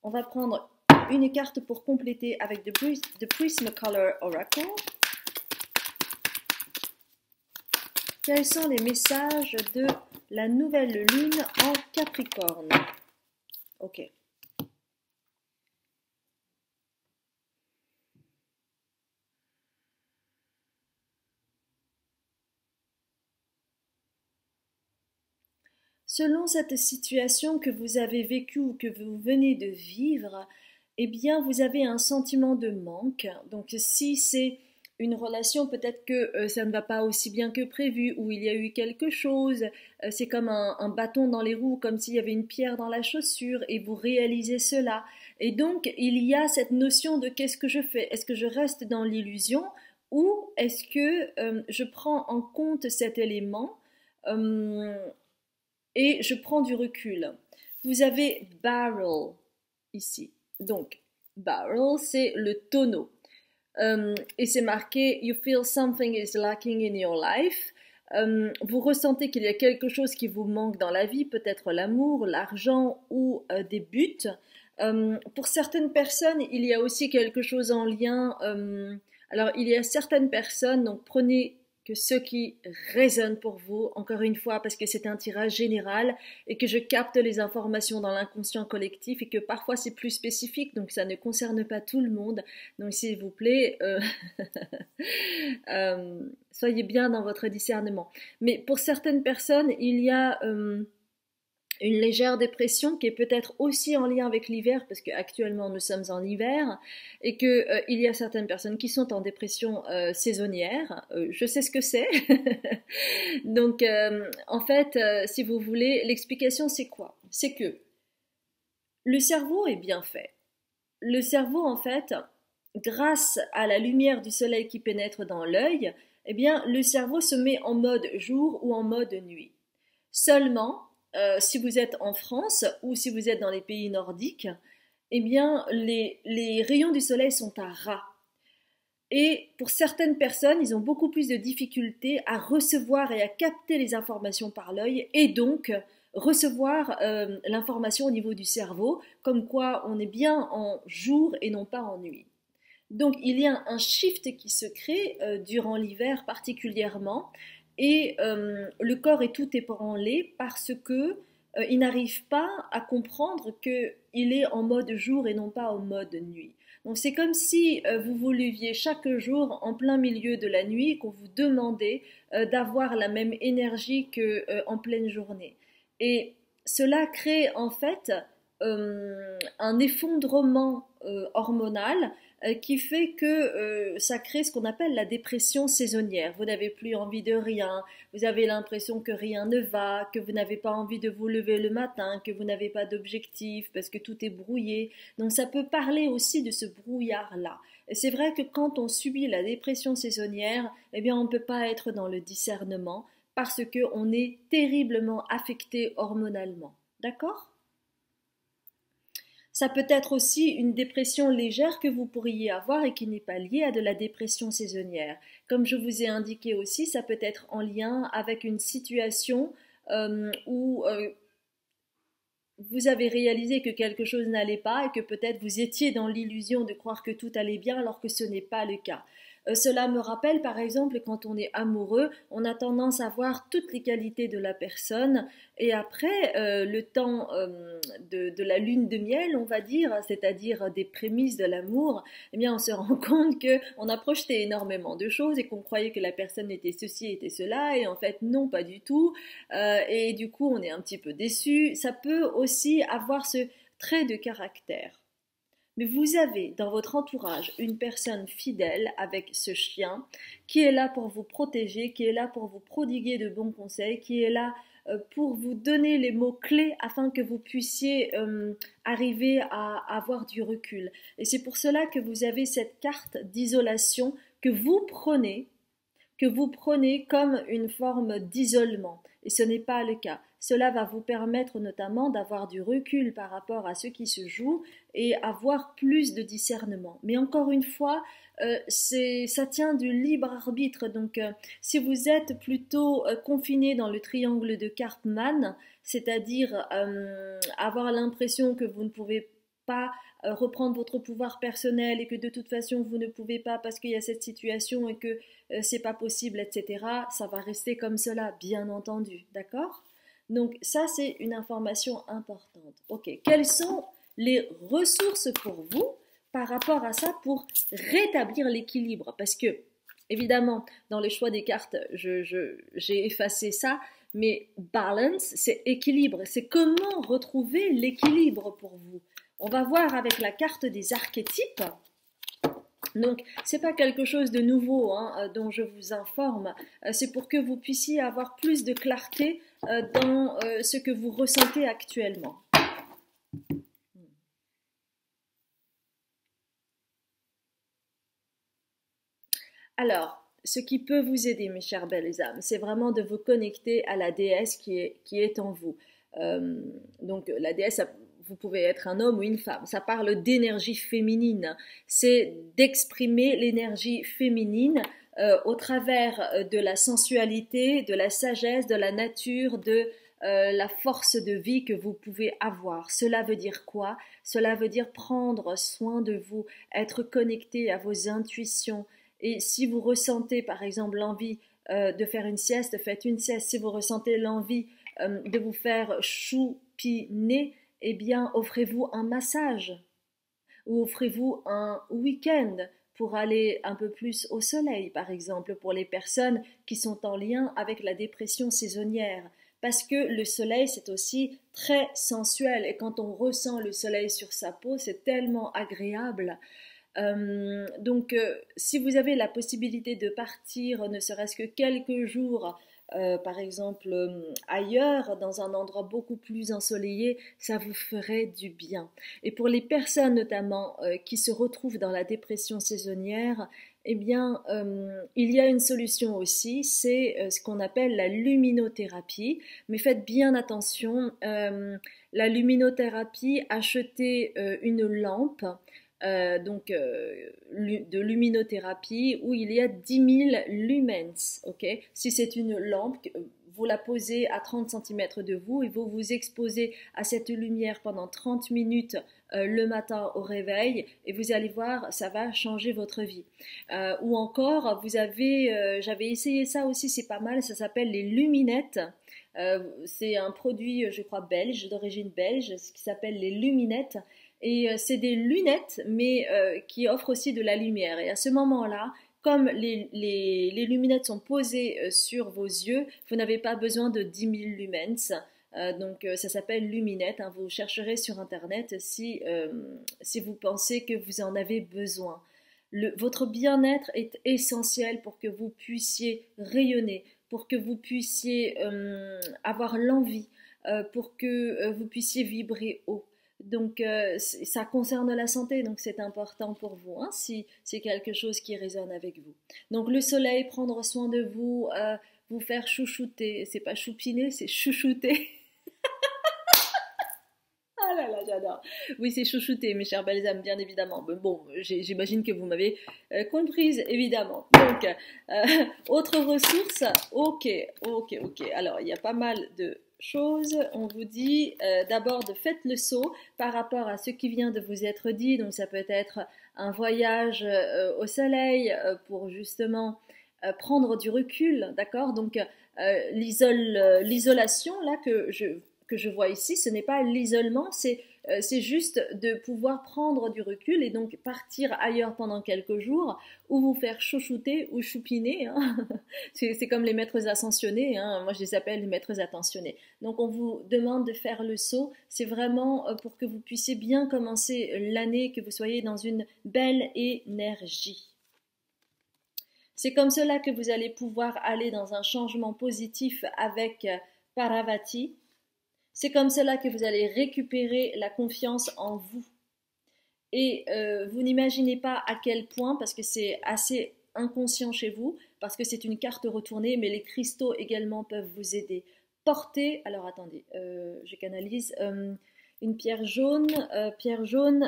On va prendre une carte pour compléter avec The Prismacolor Oracle. Quels sont les messages de la nouvelle lune en Capricorne? Ok. Selon cette situation que vous avez vécue ou que vous venez de vivre, eh bien, vous avez un sentiment de manque. Donc, si c'est une relation, peut-être que ça ne va pas aussi bien que prévu, ou il y a eu quelque chose, c'est comme un bâton dans les roues, comme s'il y avait une pierre dans la chaussure, et vous réalisez cela. Et donc, il y a cette notion de qu'est-ce que je fais? Est-ce que je reste dans l'illusion, ou est-ce que je prends en compte cet élément et je prends du recul? Vous avez barrel ici. Donc, barrel, c'est le tonneau. Et c'est marqué You feel something is lacking in your life. Vous ressentez qu'il y a quelque chose qui vous manque dans la vie, peut-être l'amour, l'argent ou des buts. Pour certaines personnes, il y a aussi quelque chose en lien. Alors, il y a certaines personnes, donc prenez que ce qui résonne pour vous, encore une fois, parce que c'est un tirage général et que je capte les informations dans l'inconscient collectif et que parfois c'est plus spécifique, donc ça ne concerne pas tout le monde. Donc s'il vous plaît, soyez bien dans votre discernement. Mais pour certaines personnes, il y a une légère dépression qui est peut-être aussi en lien avec l'hiver, parce qu'actuellement nous sommes en hiver, et qu'il y a certaines personnes qui sont en dépression saisonnière. Je sais ce que c'est. Donc, en fait, si vous voulez, l'explication c'est quoi? C'est que le cerveau est bien fait. Le cerveau, en fait, grâce à la lumière du soleil qui pénètre dans l'œil, eh bien, le cerveau se met en mode jour ou en mode nuit. Seulement, si vous êtes en France ou si vous êtes dans les pays nordiques, eh bien, les rayons du soleil sont à ras. Et pour certaines personnes, ils ont beaucoup plus de difficultés à recevoir et à capter les informations par l'œil et donc recevoir l'information au niveau du cerveau, comme quoi on est bien en jour et non pas en nuit. Donc il y a un shift qui se crée durant l'hiver particulièrement et le corps est tout ébranlé parce que il n'arrive pas à comprendre qu'il est en mode jour et non pas en mode nuit. Donc c'est comme si vous vous leviez chaque jour en plein milieu de la nuit et qu'on vous demandait d'avoir la même énergie qu'en pleine journée. Et cela crée en fait un effondrement hormonal qui fait que ça crée ce qu'on appelle la dépression saisonnière. Vous n'avez plus envie de rien, vous avez l'impression que rien ne va, que vous n'avez pas envie de vous lever le matin, que vous n'avez pas d'objectif parce que tout est brouillé. Donc ça peut parler aussi de ce brouillard-là. Et c'est vrai que quand on subit la dépression saisonnière, eh bien on ne peut pas être dans le discernement parce qu'on est terriblement affecté hormonalement. D'accord ? Ça peut être aussi une dépression légère que vous pourriez avoir et qui n'est pas liée à de la dépression saisonnière. Comme je vous ai indiqué aussi, ça peut être en lien avec une situation où vous avez réalisé que quelque chose n'allait pas et que peut-être vous étiez dans l'illusion de croire que tout allait bien alors que ce n'est pas le cas. Cela me rappelle par exemple quand on est amoureux, on a tendance à voir toutes les qualités de la personne et après le temps de la lune de miel, on va dire, c'est-à-dire des prémices de l'amour, eh bien on se rend compte qu'on a projeté énormément de choses et qu'on croyait que la personne était ceci, était cela et en fait non, pas du tout. Et du coup on est un petit peu déçu. Ça peut aussi avoir ce trait de caractère. Mais vous avez dans votre entourage une personne fidèle avec ce chien qui est là pour vous protéger, qui est là pour vous prodiguer de bons conseils, qui est là pour vous donner les mots-clés afin que vous puissiez arriver à avoir du recul. Et c'est pour cela que vous avez cette carte d'isolation que vous prenez que vous prenez comme une forme d'isolement. Et ce n'est pas le cas. Cela va vous permettre notamment d'avoir du recul par rapport à ce qui se joue et avoir plus de discernement. Mais encore une fois, ça tient du libre arbitre. Donc, si vous êtes plutôt confiné dans le triangle de Karpman, c'est-à-dire avoir l'impression que vous ne pouvez pas reprendre votre pouvoir personnel et que de toute façon vous ne pouvez pas parce qu'il y a cette situation et que c'est pas possible, etc. Ça va rester comme cela, bien entendu, d'accord? Donc ça c'est une information importante. Ok, quelles sont les ressources pour vous par rapport à ça pour rétablir l'équilibre? Parce que évidemment dans le choix des cartes j'ai effacé ça, mais balance c'est équilibre, c'est comment retrouver l'équilibre pour vous. On va voir avec la carte des archétypes. Donc, c'est pas quelque chose de nouveau dont je vous informe. C'est pour que vous puissiez avoir plus de clarté dans ce que vous ressentez actuellement. Alors, ce qui peut vous aider, mes chères belles âmes, c'est vraiment de vous connecter à la déesse qui est en vous. Donc, la déesse, vous pouvez être un homme ou une femme. Ça parle d'énergie féminine. C'est d'exprimer l'énergie féminine au travers de la sensualité, de la sagesse, de la nature, de la force de vie que vous pouvez avoir. Cela veut dire quoi? Cela veut dire prendre soin de vous, être connecté à vos intuitions. Et si vous ressentez par exemple l'envie de faire une sieste, faites une sieste. Si vous ressentez l'envie de vous faire choupiner, eh bien offrez-vous un massage ou offrez-vous un week-end pour aller un peu plus au soleil, par exemple, pour les personnes qui sont en lien avec la dépression saisonnière. Parce que le soleil, c'est aussi très sensuel et quand on ressent le soleil sur sa peau, c'est tellement agréable. Donc, si vous avez la possibilité de partir, ne serait-ce que quelques jours, par exemple ailleurs, dans un endroit beaucoup plus ensoleillé, ça vous ferait du bien. Et pour les personnes notamment qui se retrouvent dans la dépression saisonnière, eh bien, il y a une solution aussi, c'est ce qu'on appelle la luminothérapie. Mais faites bien attention, la luminothérapie, achetez une lampe de luminothérapie où il y a 10 000 lumens. Okay, si c'est une lampe, vous la posez à 30 cm de vous et vous vous exposez à cette lumière pendant 30 minutes le matin au réveil et vous allez voir, ça va changer votre vie. Ou encore, j'avais essayé ça aussi, c'est pas mal, ça s'appelle les luminettes. C'est un produit, je crois, belge, d'origine belge, qui s'appelle les luminettes. Et c'est des lunettes, mais qui offrent aussi de la lumière. Et à ce moment-là, comme les luminettes sont posées sur vos yeux, vous n'avez pas besoin de 10 000 lumens. Donc ça s'appelle luminette. Vous chercherez sur Internet si vous pensez que vous en avez besoin. Votre bien-être est essentiel pour que vous puissiez rayonner, pour que vous puissiez avoir l'envie, pour que vous puissiez vibrer haut. Donc ça concerne la santé, donc c'est important pour vous, si c'est quelque chose qui résonne avec vous. Donc le soleil, prendre soin de vous, vous faire chouchouter, c'est pas choupiner, c'est chouchouter. Ah là là, j'adore. Oui, c'est chouchouter, mes chères belles âmes, bien évidemment. Mais bon, j'imagine que vous m'avez comprise, évidemment. Donc, autre ressource, ok. Alors, il y a pas mal de choses. On vous dit d'abord de faites le saut par rapport à ce qui vient de vous être dit. Donc, ça peut être un voyage au soleil pour justement prendre du recul, d'accord? Donc, l'isolation, là, que je vois ici, ce n'est pas l'isolement, c'est juste de pouvoir prendre du recul et donc partir ailleurs pendant quelques jours ou vous faire chouchouter ou choupiner. C'est comme les maîtres ascensionnés, moi je les appelle les maîtres attentionnés. Donc on vous demande de faire le saut, c'est vraiment pour que vous puissiez bien commencer l'année, que vous soyez dans une belle énergie. C'est comme cela que vous allez pouvoir aller dans un changement positif avec Parvati. C'est comme cela que vous allez récupérer la confiance en vous. Et vous n'imaginez pas à quel point, parce que c'est assez inconscient chez vous, parce que c'est une carte retournée, mais les cristaux également peuvent vous aider. Portez, alors attendez, je canalise, une pierre jaune,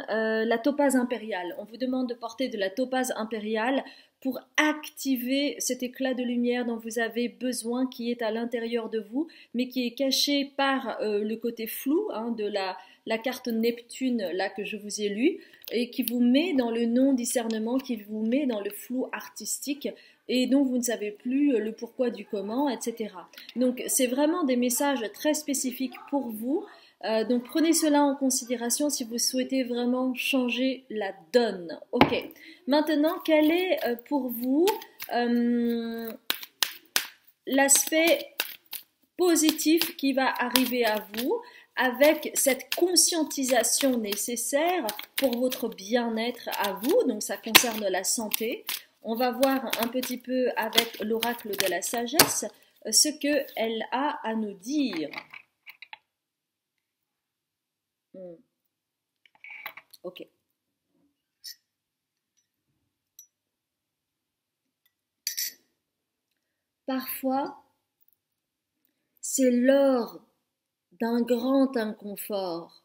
la topaze impériale. On vous demande de porter de la topaze impériale pour activer cet éclat de lumière dont vous avez besoin, qui est à l'intérieur de vous, mais qui est caché par le côté flou de la carte Neptune là que je vous ai lue, et qui vous met dans le non-discernement, qui vous met dans le flou artistique, et dont vous ne savez plus le pourquoi du comment, etc. Donc c'est vraiment des messages très spécifiques pour vous. Donc prenez cela en considération si vous souhaitez vraiment changer la donne. Ok. Maintenant, quel est pour vous l'aspect positif qui va arriver à vous avec cette conscientisation nécessaire pour votre bien-être à vous? Donc ça concerne la santé. On va voir un petit peu avec l'oracle de la sagesse ce qu'elle a à nous dire. Ok. Parfois, c'est lors d'un grand inconfort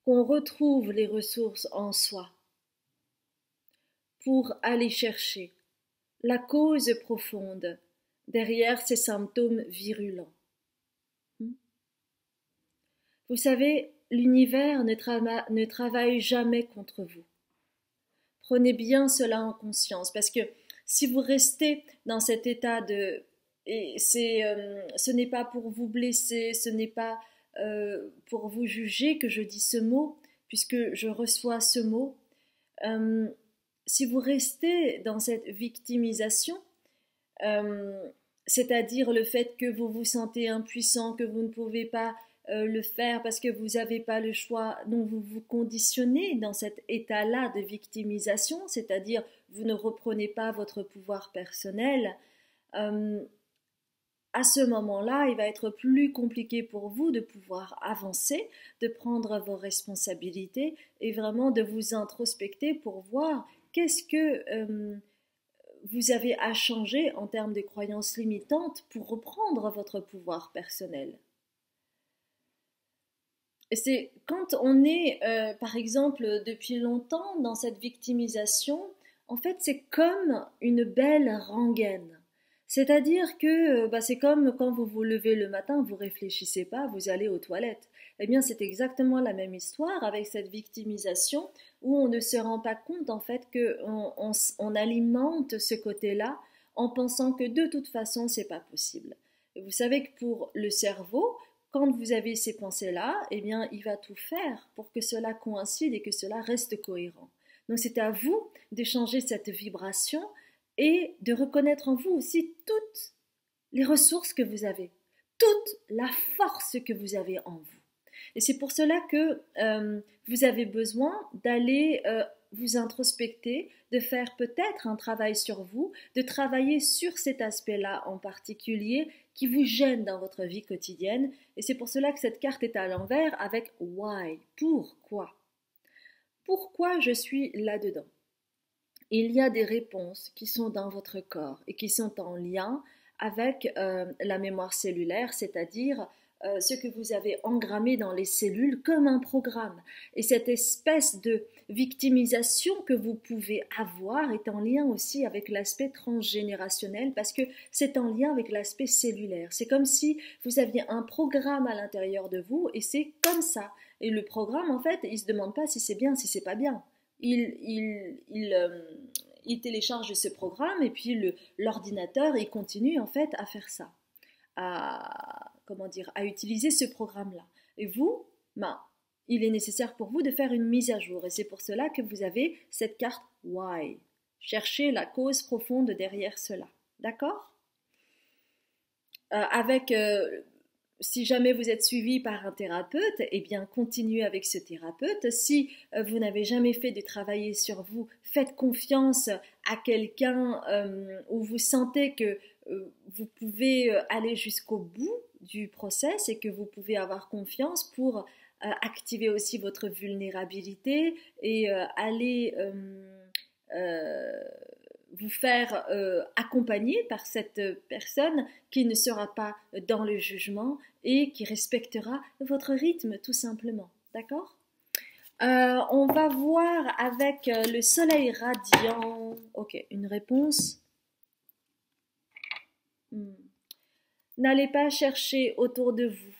qu'on retrouve les ressources en soi pour aller chercher la cause profonde derrière ces symptômes virulents. Vous savez, l'univers ne travaille jamais contre vous. Prenez bien cela en conscience, parce que si vous restez dans cet état de... Et ce n'est pas pour vous blesser, ce n'est pas pour vous juger que je dis ce mot, puisque je reçois ce mot. Si vous restez dans cette victimisation, c'est-à-dire le fait que vous vous sentez impuissant, que vous ne pouvez pas le faire parce que vous n'avez pas le choix, donc vous vous conditionnez dans cet état-là de victimisation, c'est-à-dire vous ne reprenez pas votre pouvoir personnel. À ce moment-là, il va être plus compliqué pour vous de pouvoir avancer, de prendre vos responsabilités et vraiment de vous introspecter pour voir qu'est-ce que vous avez à changer en termes de croyances limitantes pour reprendre votre pouvoir personnel. Et c'est quand on est, par exemple, depuis longtemps dans cette victimisation, en fait, c'est comme une belle rengaine. C'est-à-dire que c'est comme quand vous vous levez le matin, vous réfléchissez pas, vous allez aux toilettes. Eh bien, c'est exactement la même histoire avec cette victimisation où on ne se rend pas compte en fait qu'on alimente ce côté-là en pensant que de toute façon, c'est pas possible. Et vous savez que pour le cerveau, quand vous avez ces pensées-là, eh bien, il va tout faire pour que cela coïncide et que cela reste cohérent. Donc, c'est à vous d'échanger cette vibration et de reconnaître en vous aussi toutes les ressources que vous avez, toute la force que vous avez en vous. Et c'est pour cela que vous avez besoin d'aller vous introspecter, de faire peut-être un travail sur vous, de travailler sur cet aspect-là en particulier qui vous gêne dans votre vie quotidienne. Et c'est pour cela que cette carte est à l'envers avec why, pourquoi. Pourquoi je suis là-dedans? Il y a des réponses qui sont dans votre corps et qui sont en lien avec la mémoire cellulaire, c'est-à-dire ce que vous avez engrammé dans les cellules comme un programme. Et cette espèce de victimisation que vous pouvez avoir est en lien aussi avec l'aspect transgénérationnel parce que c'est en lien avec l'aspect cellulaire. C'est comme si vous aviez un programme à l'intérieur de vous et c'est comme ça. Et le programme, en fait, il ne se demande pas si c'est bien, si c'est pas bien. Il télécharge ce programme et puis l'ordinateur, il continue en fait à faire ça. À utiliser ce programme-là. Et vous, il est nécessaire pour vous de faire une mise à jour. Et c'est pour cela que vous avez cette carte Why. Cherchez la cause profonde derrière cela. D'accord? Si jamais vous êtes suivi par un thérapeute, eh bien continuez avec ce thérapeute. Si vous n'avez jamais fait de travailler sur vous, faites confiance à quelqu'un où vous sentez que vous pouvez aller jusqu'au bout du process et que vous pouvez avoir confiance pour activer aussi votre vulnérabilité et aller vous faire accompagner par cette personne qui ne sera pas dans le jugement et qui respectera votre rythme tout simplement. D'accord? On va voir avec le soleil radiant. Ok, une réponse. N'allez pas chercher autour de vous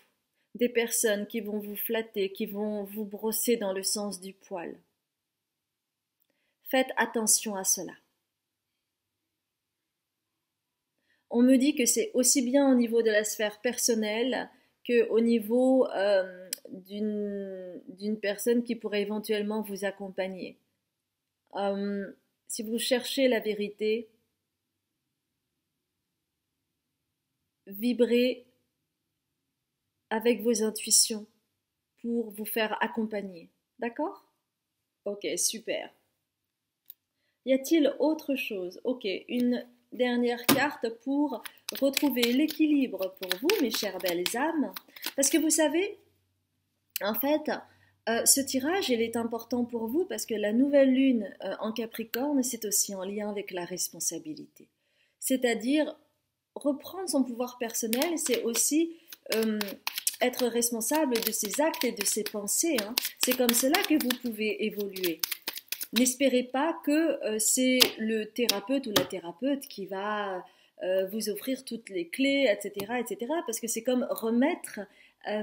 des personnes qui vont vous flatter, qui vont vous brosser dans le sens du poil. Faites attention à cela. On me dit que c'est aussi bien au niveau de la sphère personnelle qu'au niveau d'une personne qui pourrait éventuellement vous accompagner. Si vous cherchez la vérité, vibrez avec vos intuitions pour vous faire accompagner. D'accord? Ok, super. Y a-t-il autre chose? Ok, une dernière carte pour retrouver l'équilibre pour vous, mes chères belles âmes. Parce que vous savez, en fait, ce tirage, il est important pour vous parce que la nouvelle lune en Capricorne, c'est aussi en lien avec la responsabilité. C'est-à-dire, reprendre son pouvoir personnel, c'est aussi être responsable de ses actes et de ses pensées. Hein. C'est comme cela que vous pouvez évoluer. N'espérez pas que c'est le thérapeute ou la thérapeute qui va vous offrir toutes les clés, etc., etc., parce que c'est comme remettre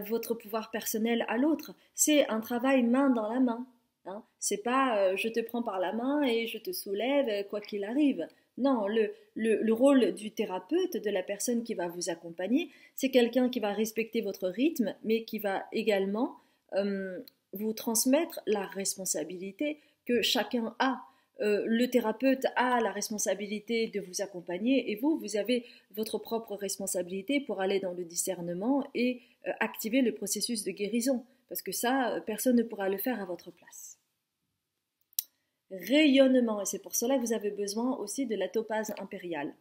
votre pouvoir personnel à l'autre. C'est un travail main dans la main. Hein. C'est pas je te prends par la main et je te soulève quoi qu'il arrive. Non, le rôle du thérapeute, de la personne qui va vous accompagner, c'est quelqu'un qui va respecter votre rythme, mais qui va également vous transmettre la responsabilité que chacun a. Le thérapeute a la responsabilité de vous accompagner et vous avez votre propre responsabilité pour aller dans le discernement et activer le processus de guérison. Parce que ça, personne ne pourra le faire à votre place. Rayonnement, et c'est pour cela que vous avez besoin aussi de la topaze impériale.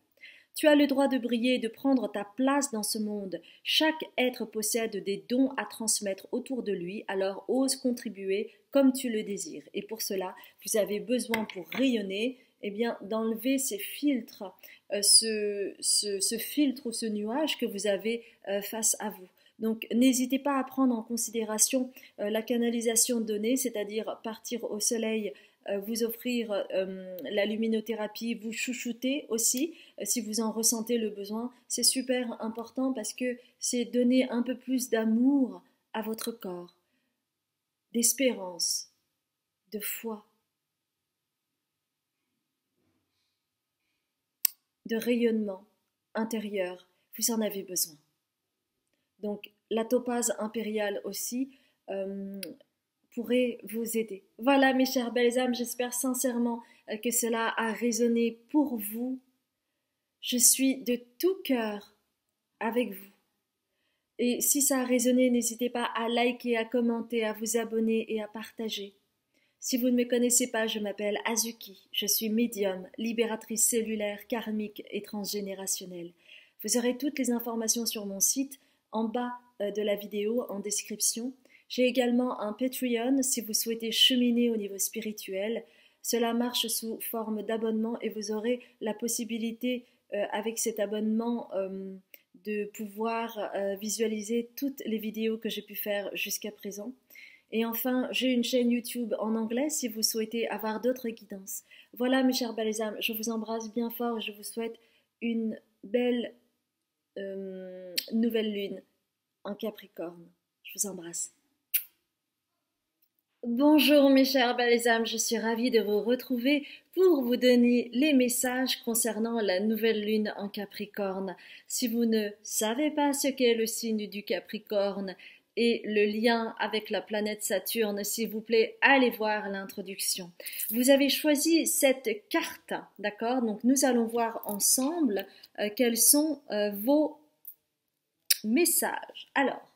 Tu as le droit de briller et de prendre ta place dans ce monde. Chaque être possède des dons à transmettre autour de lui, alors ose contribuer comme tu le désires. Et pour cela, vous avez besoin pour rayonner, eh bien, d'enlever ces filtres, ce filtre ou ce nuage que vous avez face à vous. Donc, n'hésitez pas à prendre en considération la canalisation donnée, c'est-à-dire partir au soleil, vous offrir la luminothérapie, vous chouchouter aussi si vous en ressentez le besoin. C'est super important parce que c'est donner un peu plus d'amour à votre corps, d'espérance, de foi, de rayonnement intérieur. Vous en avez besoin. Donc la topaze impériale aussi pourrait vous aider. Voilà mes chères belles âmes, j'espère sincèrement que cela a résonné pour vous. Je suis de tout cœur avec vous. Et si ça a résonné, n'hésitez pas à liker, à commenter, à vous abonner et à partager. Si vous ne me connaissez pas, je m'appelle Azuki, je suis médium, libératrice cellulaire, karmique et transgénérationnelle. Vous aurez toutes les informations sur mon site en bas de la vidéo en description. J'ai également un Patreon si vous souhaitez cheminer au niveau spirituel. Cela marche sous forme d'abonnement et vous aurez la possibilité avec cet abonnement de pouvoir visualiser toutes les vidéos que j'ai pu faire jusqu'à présent. Et enfin, j'ai une chaîne YouTube en anglais si vous souhaitez avoir d'autres guidances. Voilà mes chers belles âmes, je vous embrasse bien fort et je vous souhaite une belle nouvelle lune en Capricorne. Je vous embrasse. Bonjour mes chères belles âmes, je suis ravie de vous retrouver pour vous donner les messages concernant la nouvelle lune en Capricorne. Si vous ne savez pas ce qu'est le signe du Capricorne et le lien avec la planète Saturne, s'il vous plaît, allez voir l'introduction. Vous avez choisi cette carte, d'accord? Donc nous allons voir ensemble quels sont vos messages. Alors,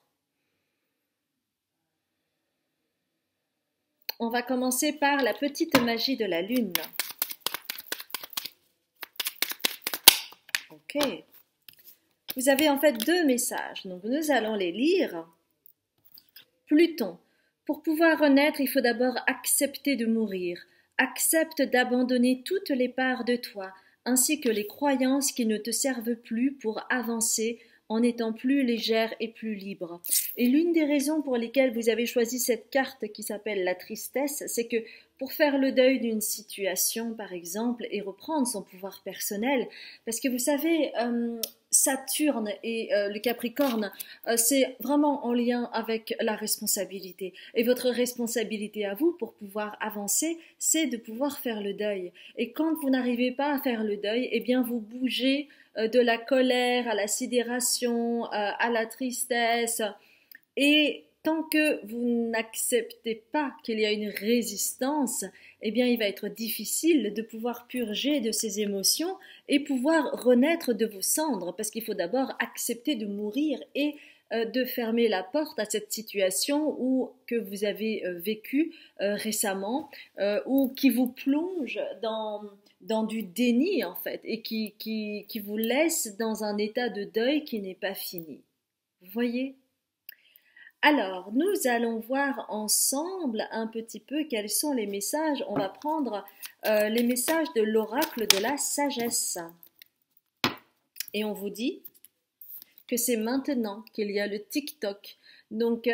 on va commencer par la petite magie de la lune. Ok. Vous avez en fait deux messages, donc nous allons les lire. Pluton. Pour pouvoir renaître, il faut d'abord accepter de mourir. Accepte d'abandonner toutes les parts de toi, ainsi que les croyances qui ne te servent plus pour avancer en étant plus légère et plus libre. Et l'une des raisons pour lesquelles vous avez choisi cette carte qui s'appelle la tristesse, c'est que pour faire le deuil d'une situation, par exemple, et reprendre son pouvoir personnel, parce que vous savez, Saturne et le Capricorne, c'est vraiment en lien avec la responsabilité. Et votre responsabilité à vous, pour pouvoir avancer, c'est de pouvoir faire le deuil. Et quand vous n'arrivez pas à faire le deuil, eh bien vous bougez de la colère à la sidération, à la tristesse. Et tant que vous n'acceptez pas qu'il y a une résistance, eh bien il va être difficile de pouvoir purger de ces émotions et pouvoir renaître de vos cendres, parce qu'il faut d'abord accepter de mourir et de fermer la porte à cette situation que vous avez vécue récemment ou qui vous plonge dans du déni en fait et qui vous laisse dans un état de deuil qui n'est pas fini. Vous voyez? Alors, nous allons voir ensemble un petit peu quels sont les messages. On va prendre les messages de l'oracle de la sagesse. Et on vous dit que c'est maintenant qu'il y a le TikTok. Donc,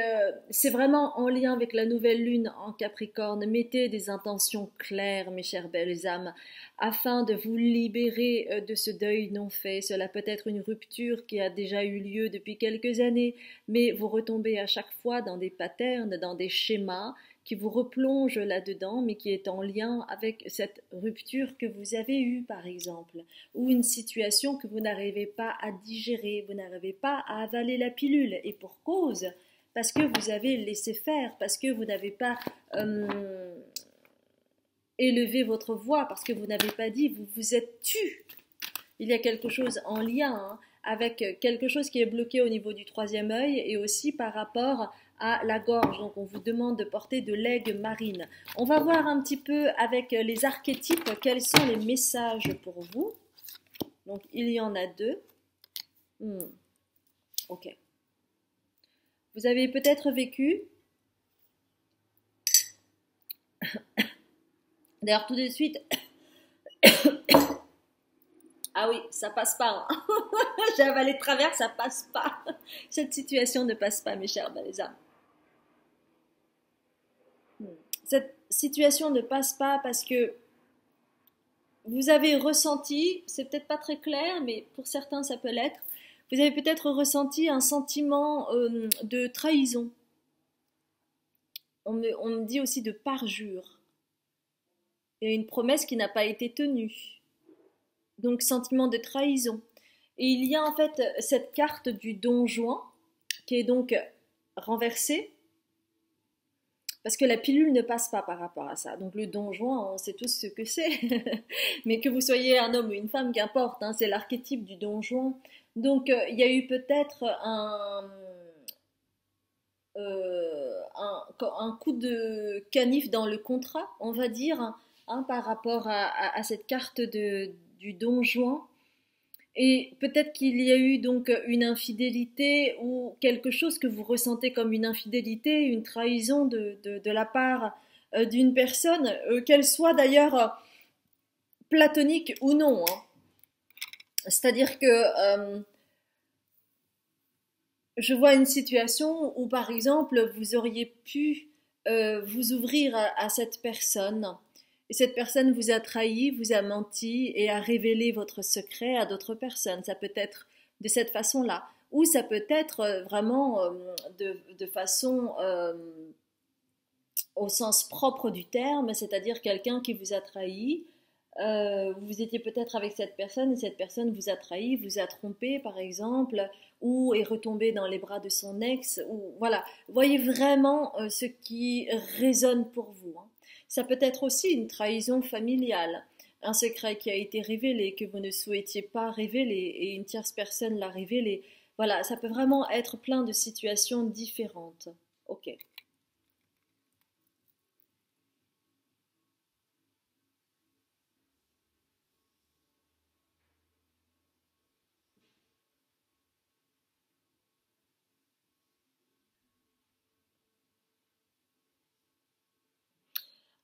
c'est vraiment en lien avec la nouvelle lune en Capricorne. Mettez des intentions claires, mes chères belles âmes, afin de vous libérer de ce deuil non fait. Cela peut être une rupture qui a déjà eu lieu depuis quelques années, mais vous retombez à chaque fois dans des patterns, dans des schémas qui vous replonge là-dedans, mais qui est en lien avec cette rupture que vous avez eue, par exemple, ou une situation que vous n'arrivez pas à digérer, vous n'arrivez pas à avaler la pilule, et pour cause, parce que vous avez laissé faire, parce que vous n'avez pas élevé votre voix, parce que vous n'avez pas dit, vous vous êtes tu. Il y a quelque chose en lien avec quelque chose qui est bloqué au niveau du troisième œil et aussi par rapport à la gorge. Donc on vous demande de porter de l'aigle marine. On va voir un petit peu avec les archétypes quels sont les messages pour vous. Donc il y en a deux. Ok. Vous avez peut-être vécu. D'ailleurs tout de suite. Ah oui, ça passe pas. Hein. J'ai avalé de travers, ça passe pas. Cette situation ne passe pas, mes chers Balésas. Cette situation ne passe pas parce que vous avez ressenti, c'est peut-être pas très clair, mais pour certains ça peut l'être, vous avez peut-être ressenti un sentiment de trahison. On me dit aussi de parjure. Il y a une promesse qui n'a pas été tenue. Donc sentiment de trahison. Et il y a en fait cette carte du Don Juan qui est donc renversée parce que la pilule ne passe pas par rapport à ça. Donc le Don Juan, on sait tous ce que c'est. Mais que vous soyez un homme ou une femme, qu'importe, hein, c'est l'archétype du Don Juan. Donc il y a eu peut-être un coup de canif dans le contrat, on va dire, hein, par rapport à cette carte du Don Juan. Et peut-être qu'il y a eu donc une infidélité ou quelque chose que vous ressentez comme une infidélité, une trahison de la part d'une personne, qu'elle soit d'ailleurs platonique ou non. Hein. C'est-à-dire que je vois une situation où par exemple vous auriez pu vous ouvrir à cette personne. Et cette personne vous a trahi, vous a menti et a révélé votre secret à d'autres personnes. Ça peut être de cette façon-là. Ou ça peut être vraiment de façon au sens propre du terme, c'est-à-dire quelqu'un qui vous a trahi. Vous étiez peut-être avec cette personne et cette personne vous a trahi, vous a trompé par exemple, ou est retombé dans les bras de son ex. Ou voilà, voyez vraiment ce qui résonne pour vous. Hein. Ça peut être aussi une trahison familiale, un secret qui a été révélé, que vous ne souhaitiez pas révéler, et une tierce personne l'a révélé. Voilà, ça peut vraiment être plein de situations différentes. Ok.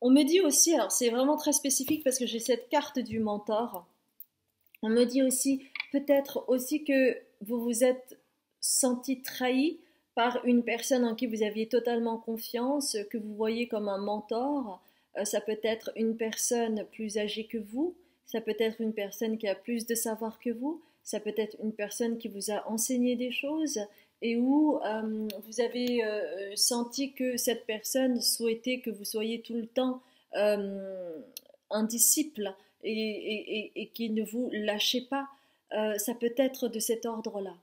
On me dit aussi, alors c'est vraiment très spécifique parce que j'ai cette carte du mentor. On me dit aussi, peut-être aussi que vous vous êtes senti trahi par une personne en qui vous aviez totalement confiance, que vous voyez comme un mentor. Ça peut être une personne plus âgée que vous, ça peut être une personne qui a plus de savoir que vous, ça peut être une personne qui vous a enseigné des choses et où vous avez senti que cette personne souhaitait que vous soyez tout le temps euh, un disciple et qui ne vous lâchez pas. Ça peut être de cet ordre-là.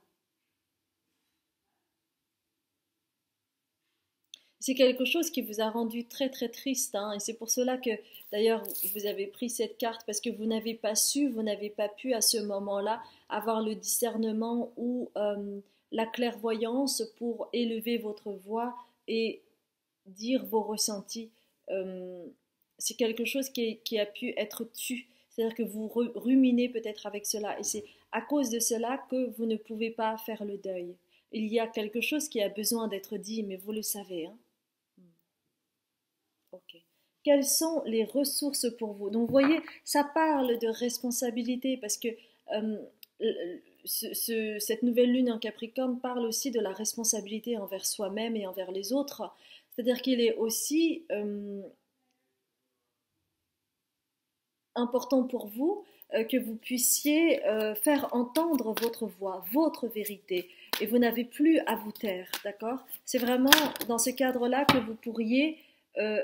C'est quelque chose qui vous a rendu très très triste, hein, et c'est pour cela que d'ailleurs vous avez pris cette carte parce que vous n'avez pas su, vous n'avez pas pu à ce moment-là avoir le discernement ou la clairvoyance pour élever votre voix et dire vos ressentis. Euh, c'est quelque chose qui a pu être tu, c'est-à-dire que vous ruminez peut-être avec cela et c'est à cause de cela que vous ne pouvez pas faire le deuil. Il y a quelque chose qui a besoin d'être dit, mais vous le savez, hein. Ok. Quelles sont les ressources pour vous? Donc, vous voyez, ça parle de responsabilité parce que euh, cette nouvelle lune en Capricorne parle aussi de la responsabilité envers soi-même et envers les autres. C'est-à-dire qu'il est aussi important pour vous que vous puissiez faire entendre votre voix, votre vérité, et vous n'avez plus à vous taire, d'accord? C'est vraiment dans ce cadre-là que vous pourriez euh,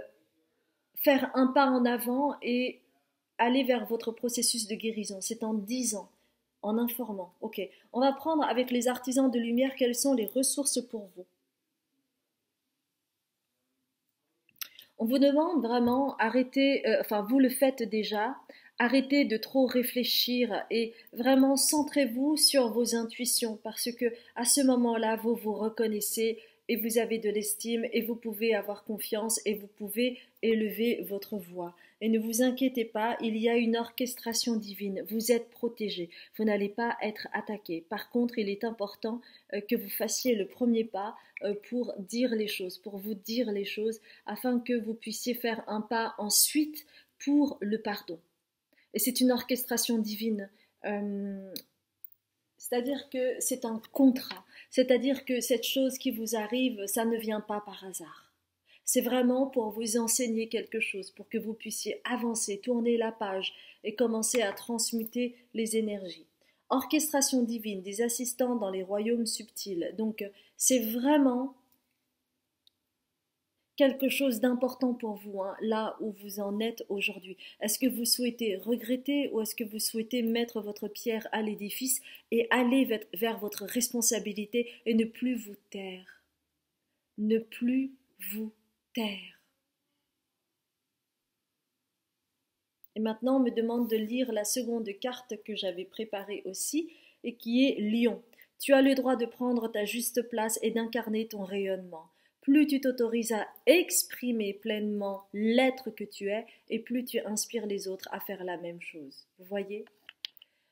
faire un pas en avant et aller vers votre processus de guérison. C'est en disant, en informant. Ok, on va prendre avec les artisans de lumière quelles sont les ressources pour vous. On vous demande vraiment, arrêtez, enfin vous le faites déjà, arrêtez de trop réfléchir et vraiment centrez-vous sur vos intuitions parce que à ce moment-là, vous vous reconnaissez et vous avez de l'estime et vous pouvez avoir confiance et vous pouvez élever votre voix. Et ne vous inquiétez pas, il y a une orchestration divine, vous êtes protégé, vous n'allez pas être attaqué. Par contre, il est important que vous fassiez le premier pas pour dire les choses, pour vous dire les choses afin que vous puissiez faire un pas ensuite pour le pardon. Et c'est une orchestration divine. Euh, C'est-à-dire que c'est un contrat. C'est-à-dire que cette chose qui vous arrive, ça ne vient pas par hasard. C'est vraiment pour vous enseigner quelque chose, pour que vous puissiez avancer, tourner la page et commencer à transmuter les énergies. Orchestration divine, des assistants dans les royaumes subtils. Donc, c'est vraiment quelque chose d'important pour vous, hein, là où vous en êtes aujourd'hui. Est-ce que vous souhaitez regretter ou est-ce que vous souhaitez mettre votre pierre à l'édifice et aller vers votre responsabilité et ne plus vous taire? Ne plus vous taire. Et maintenant, on me demande de lire la seconde carte que j'avais préparée aussi et qui est Lion. Tu as le droit de prendre ta juste place et d'incarner ton rayonnement. Plus tu t'autorises à exprimer pleinement l'être que tu es et plus tu inspires les autres à faire la même chose. Vous voyez?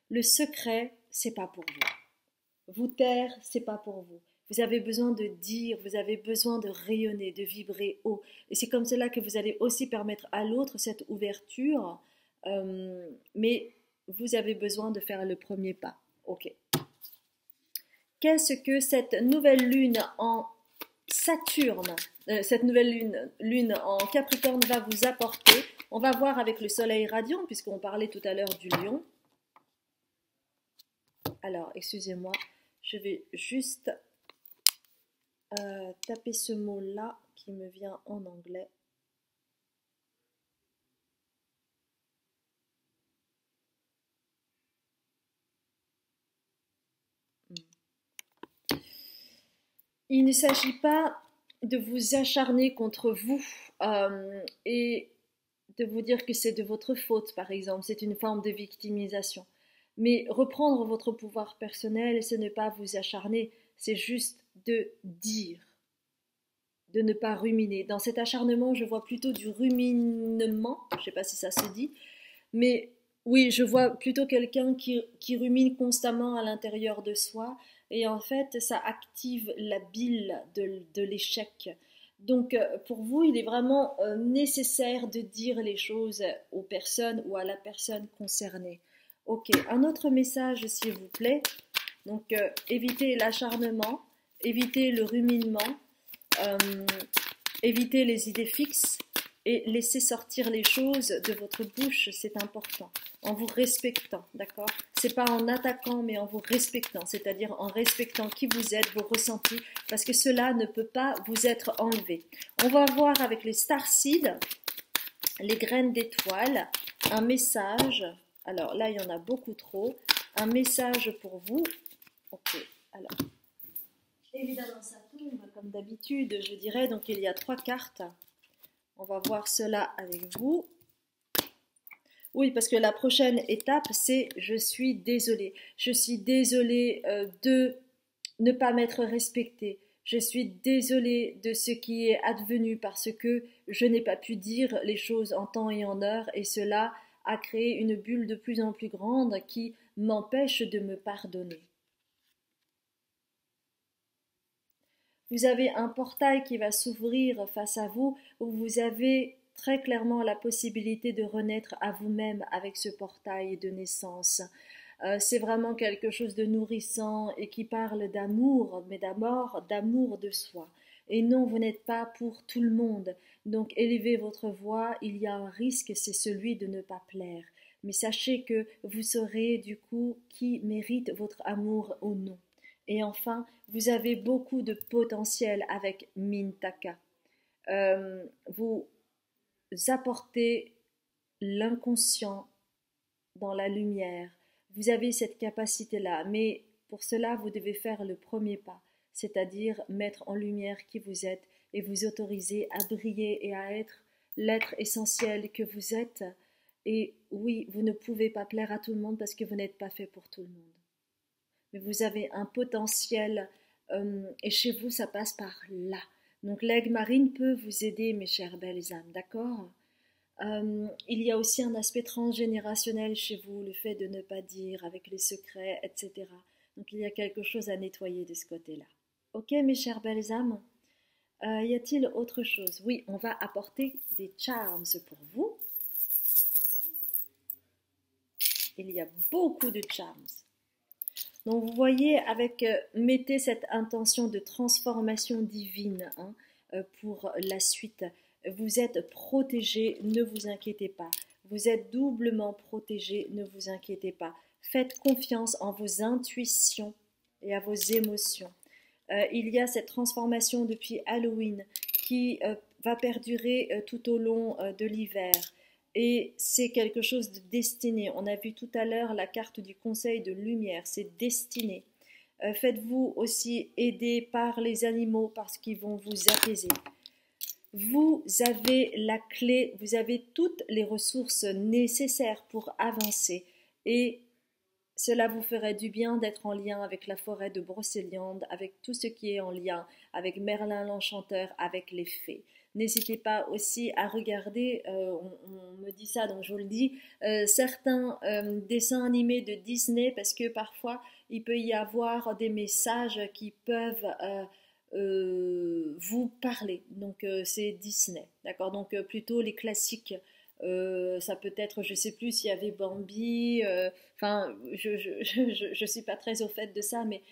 Le secret, c'est pas pour vous. Vous taire, c'est pas pour vous. Vous avez besoin de dire, vous avez besoin de rayonner, de vibrer haut. Et c'est comme cela que vous allez aussi permettre à l'autre cette ouverture. Mais vous avez besoin de faire le premier pas. Ok. Qu'est-ce que cette nouvelle lune en Saturne, cette nouvelle lune en Capricorne va vous apporter? On va voir avec le soleil radiant, puisqu'on parlait tout à l'heure du lion. Alors, excusez-moi, je vais juste taper ce mot-là qui me vient en anglais. Il ne s'agit pas de vous acharner contre vous et de vous dire que c'est de votre faute, par exemple. C'est une forme de victimisation. Mais reprendre votre pouvoir personnel, ce n'est pas vous acharner, c'est juste de dire, de ne pas ruminer. Dans cet acharnement, je vois plutôt du ruminement, je ne sais pas si ça se dit, mais oui, je vois plutôt quelqu'un qui rumine constamment à l'intérieur de soi et en fait, ça active la bile de l'échec. Donc, pour vous, il est vraiment nécessaire de dire les choses aux personnes ou à la personne concernée. Ok, un autre message, s'il vous plaît. Donc, évitez l'acharnement, évitez le ruminement, euh, évitez les idées fixes et laissez sortir les choses de votre bouche, c'est important, en vous respectant, d'accord? C'est pas en attaquant, mais en vous respectant, c'est-à-dire en respectant qui vous êtes, vos ressentis, parce que cela ne peut pas vous être enlevé. On va voir avec les starseeds, les graines d'étoiles, un message. Alors là, il y en a beaucoup trop. Un message pour vous. Ok, alors. Évidemment, ça tombe comme d'habitude, je dirais. Donc, il y a 3 cartes. On va voir cela avec vous. Oui, parce que la prochaine étape, c'est je suis désolée. Je suis désolée de ne pas m'être respectée. Je suis désolée de ce qui est advenu parce que je n'ai pas pu dire les choses en temps et en heure et cela a créé une bulle de plus en plus grande qui m'empêche de me pardonner. Vous avez un portail qui va s'ouvrir face à vous où vous avez très clairement la possibilité de renaître à vous-même avec ce portail de naissance. C'est vraiment quelque chose de nourrissant et qui parle d'amour, mais d'abord d'amour de soi. Et non, vous n'êtes pas pour tout le monde. Donc élevez votre voix, il y a un risque, c'est celui de ne pas plaire. Mais sachez que vous saurez du coup qui mérite votre amour ou non. Et enfin, vous avez beaucoup de potentiel avec Mintaka. Vous apportez l'inconscient dans la lumière. Vous avez cette capacité-là, mais pour cela, vous devez faire le premier pas, c'est-à-dire mettre en lumière qui vous êtes et vous autoriser à briller et à être l'être essentiel que vous êtes. Et oui, vous ne pouvez pas plaire à tout le monde parce que vous n'êtes pas fait pour tout le monde. Mais vous avez un potentiel et chez vous, ça passe par là. Donc l'aigle marine peut vous aider, mes chères belles âmes, d'accord? Il y a aussi un aspect transgénérationnel chez vous, le fait de ne pas dire avec les secrets, etc. Donc il y a quelque chose à nettoyer de ce côté-là. Ok, mes chères belles âmes, y a-t-il autre chose? Oui, on va apporter des charms pour vous. Il y a beaucoup de charms. Donc vous voyez, mettez cette intention de transformation divine pour la suite. Vous êtes protégé, ne vous inquiétez pas. Vous êtes doublement protégé, ne vous inquiétez pas. Faites confiance en vos intuitions et à vos émotions. Il y a cette transformation depuis Halloween qui va perdurer tout au long de l'hiver. Et c'est quelque chose de destiné. On a vu tout à l'heure la carte du conseil de lumière, c'est destiné. Faites-vous aussi aider par les animaux parce qu'ils vont vous apaiser. Vous avez la clé, vous avez toutes les ressources nécessaires pour avancer et cela vous ferait du bien d'être en lien avec la forêt de Brocéliande, avec tout ce qui est en lien avec Merlin l'Enchanteur, avec les fées. N'hésitez pas aussi à regarder, on me dit ça donc je vous le dis, certains dessins animés de Disney parce que parfois il peut y avoir des messages qui peuvent vous parler. Donc c'est Disney, d'accord? Donc plutôt les classiques. Ça peut être, je sais plus s'il y avait Bambi, enfin, je suis pas très au fait de ça, mais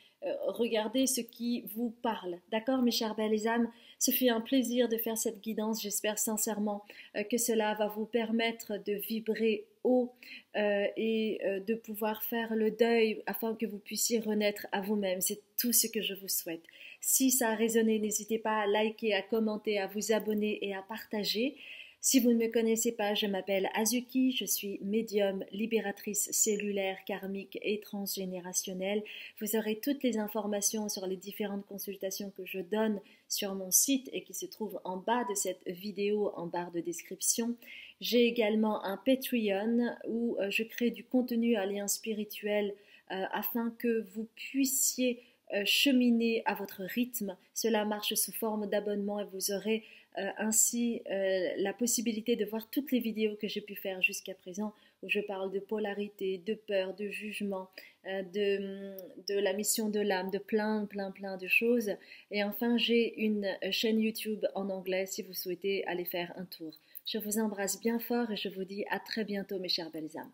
regardez ce qui vous parle. D'accord, mes chères belles âmes, ce fut un plaisir de faire cette guidance. J'espère sincèrement que cela va vous permettre de vibrer haut et de pouvoir faire le deuil afin que vous puissiez renaître à vous-même. C'est tout ce que je vous souhaite. Si ça a résonné, n'hésitez pas à liker, à commenter, à vous abonner et à partager. Si vous ne me connaissez pas, je m'appelle Azuki, je suis médium, libératrice cellulaire, karmique et transgénérationnelle. Vous aurez toutes les informations sur les différentes consultations que je donne sur mon site et qui se trouvent en bas de cette vidéo en barre de description. J'ai également un Patreon où je crée du contenu à lien spirituel afin que vous puissiez cheminer à votre rythme. Cela marche sous forme d'abonnement et vous aurez ainsi la possibilité de voir toutes les vidéos que j'ai pu faire jusqu'à présent où je parle de polarité, de peur, de jugement, de la mission de l'âme, de plein de choses. Et enfin, j'ai une chaîne YouTube en anglais si vous souhaitez aller faire un tour. Je vous embrasse bien fort et je vous dis à très bientôt mes chères belles âmes.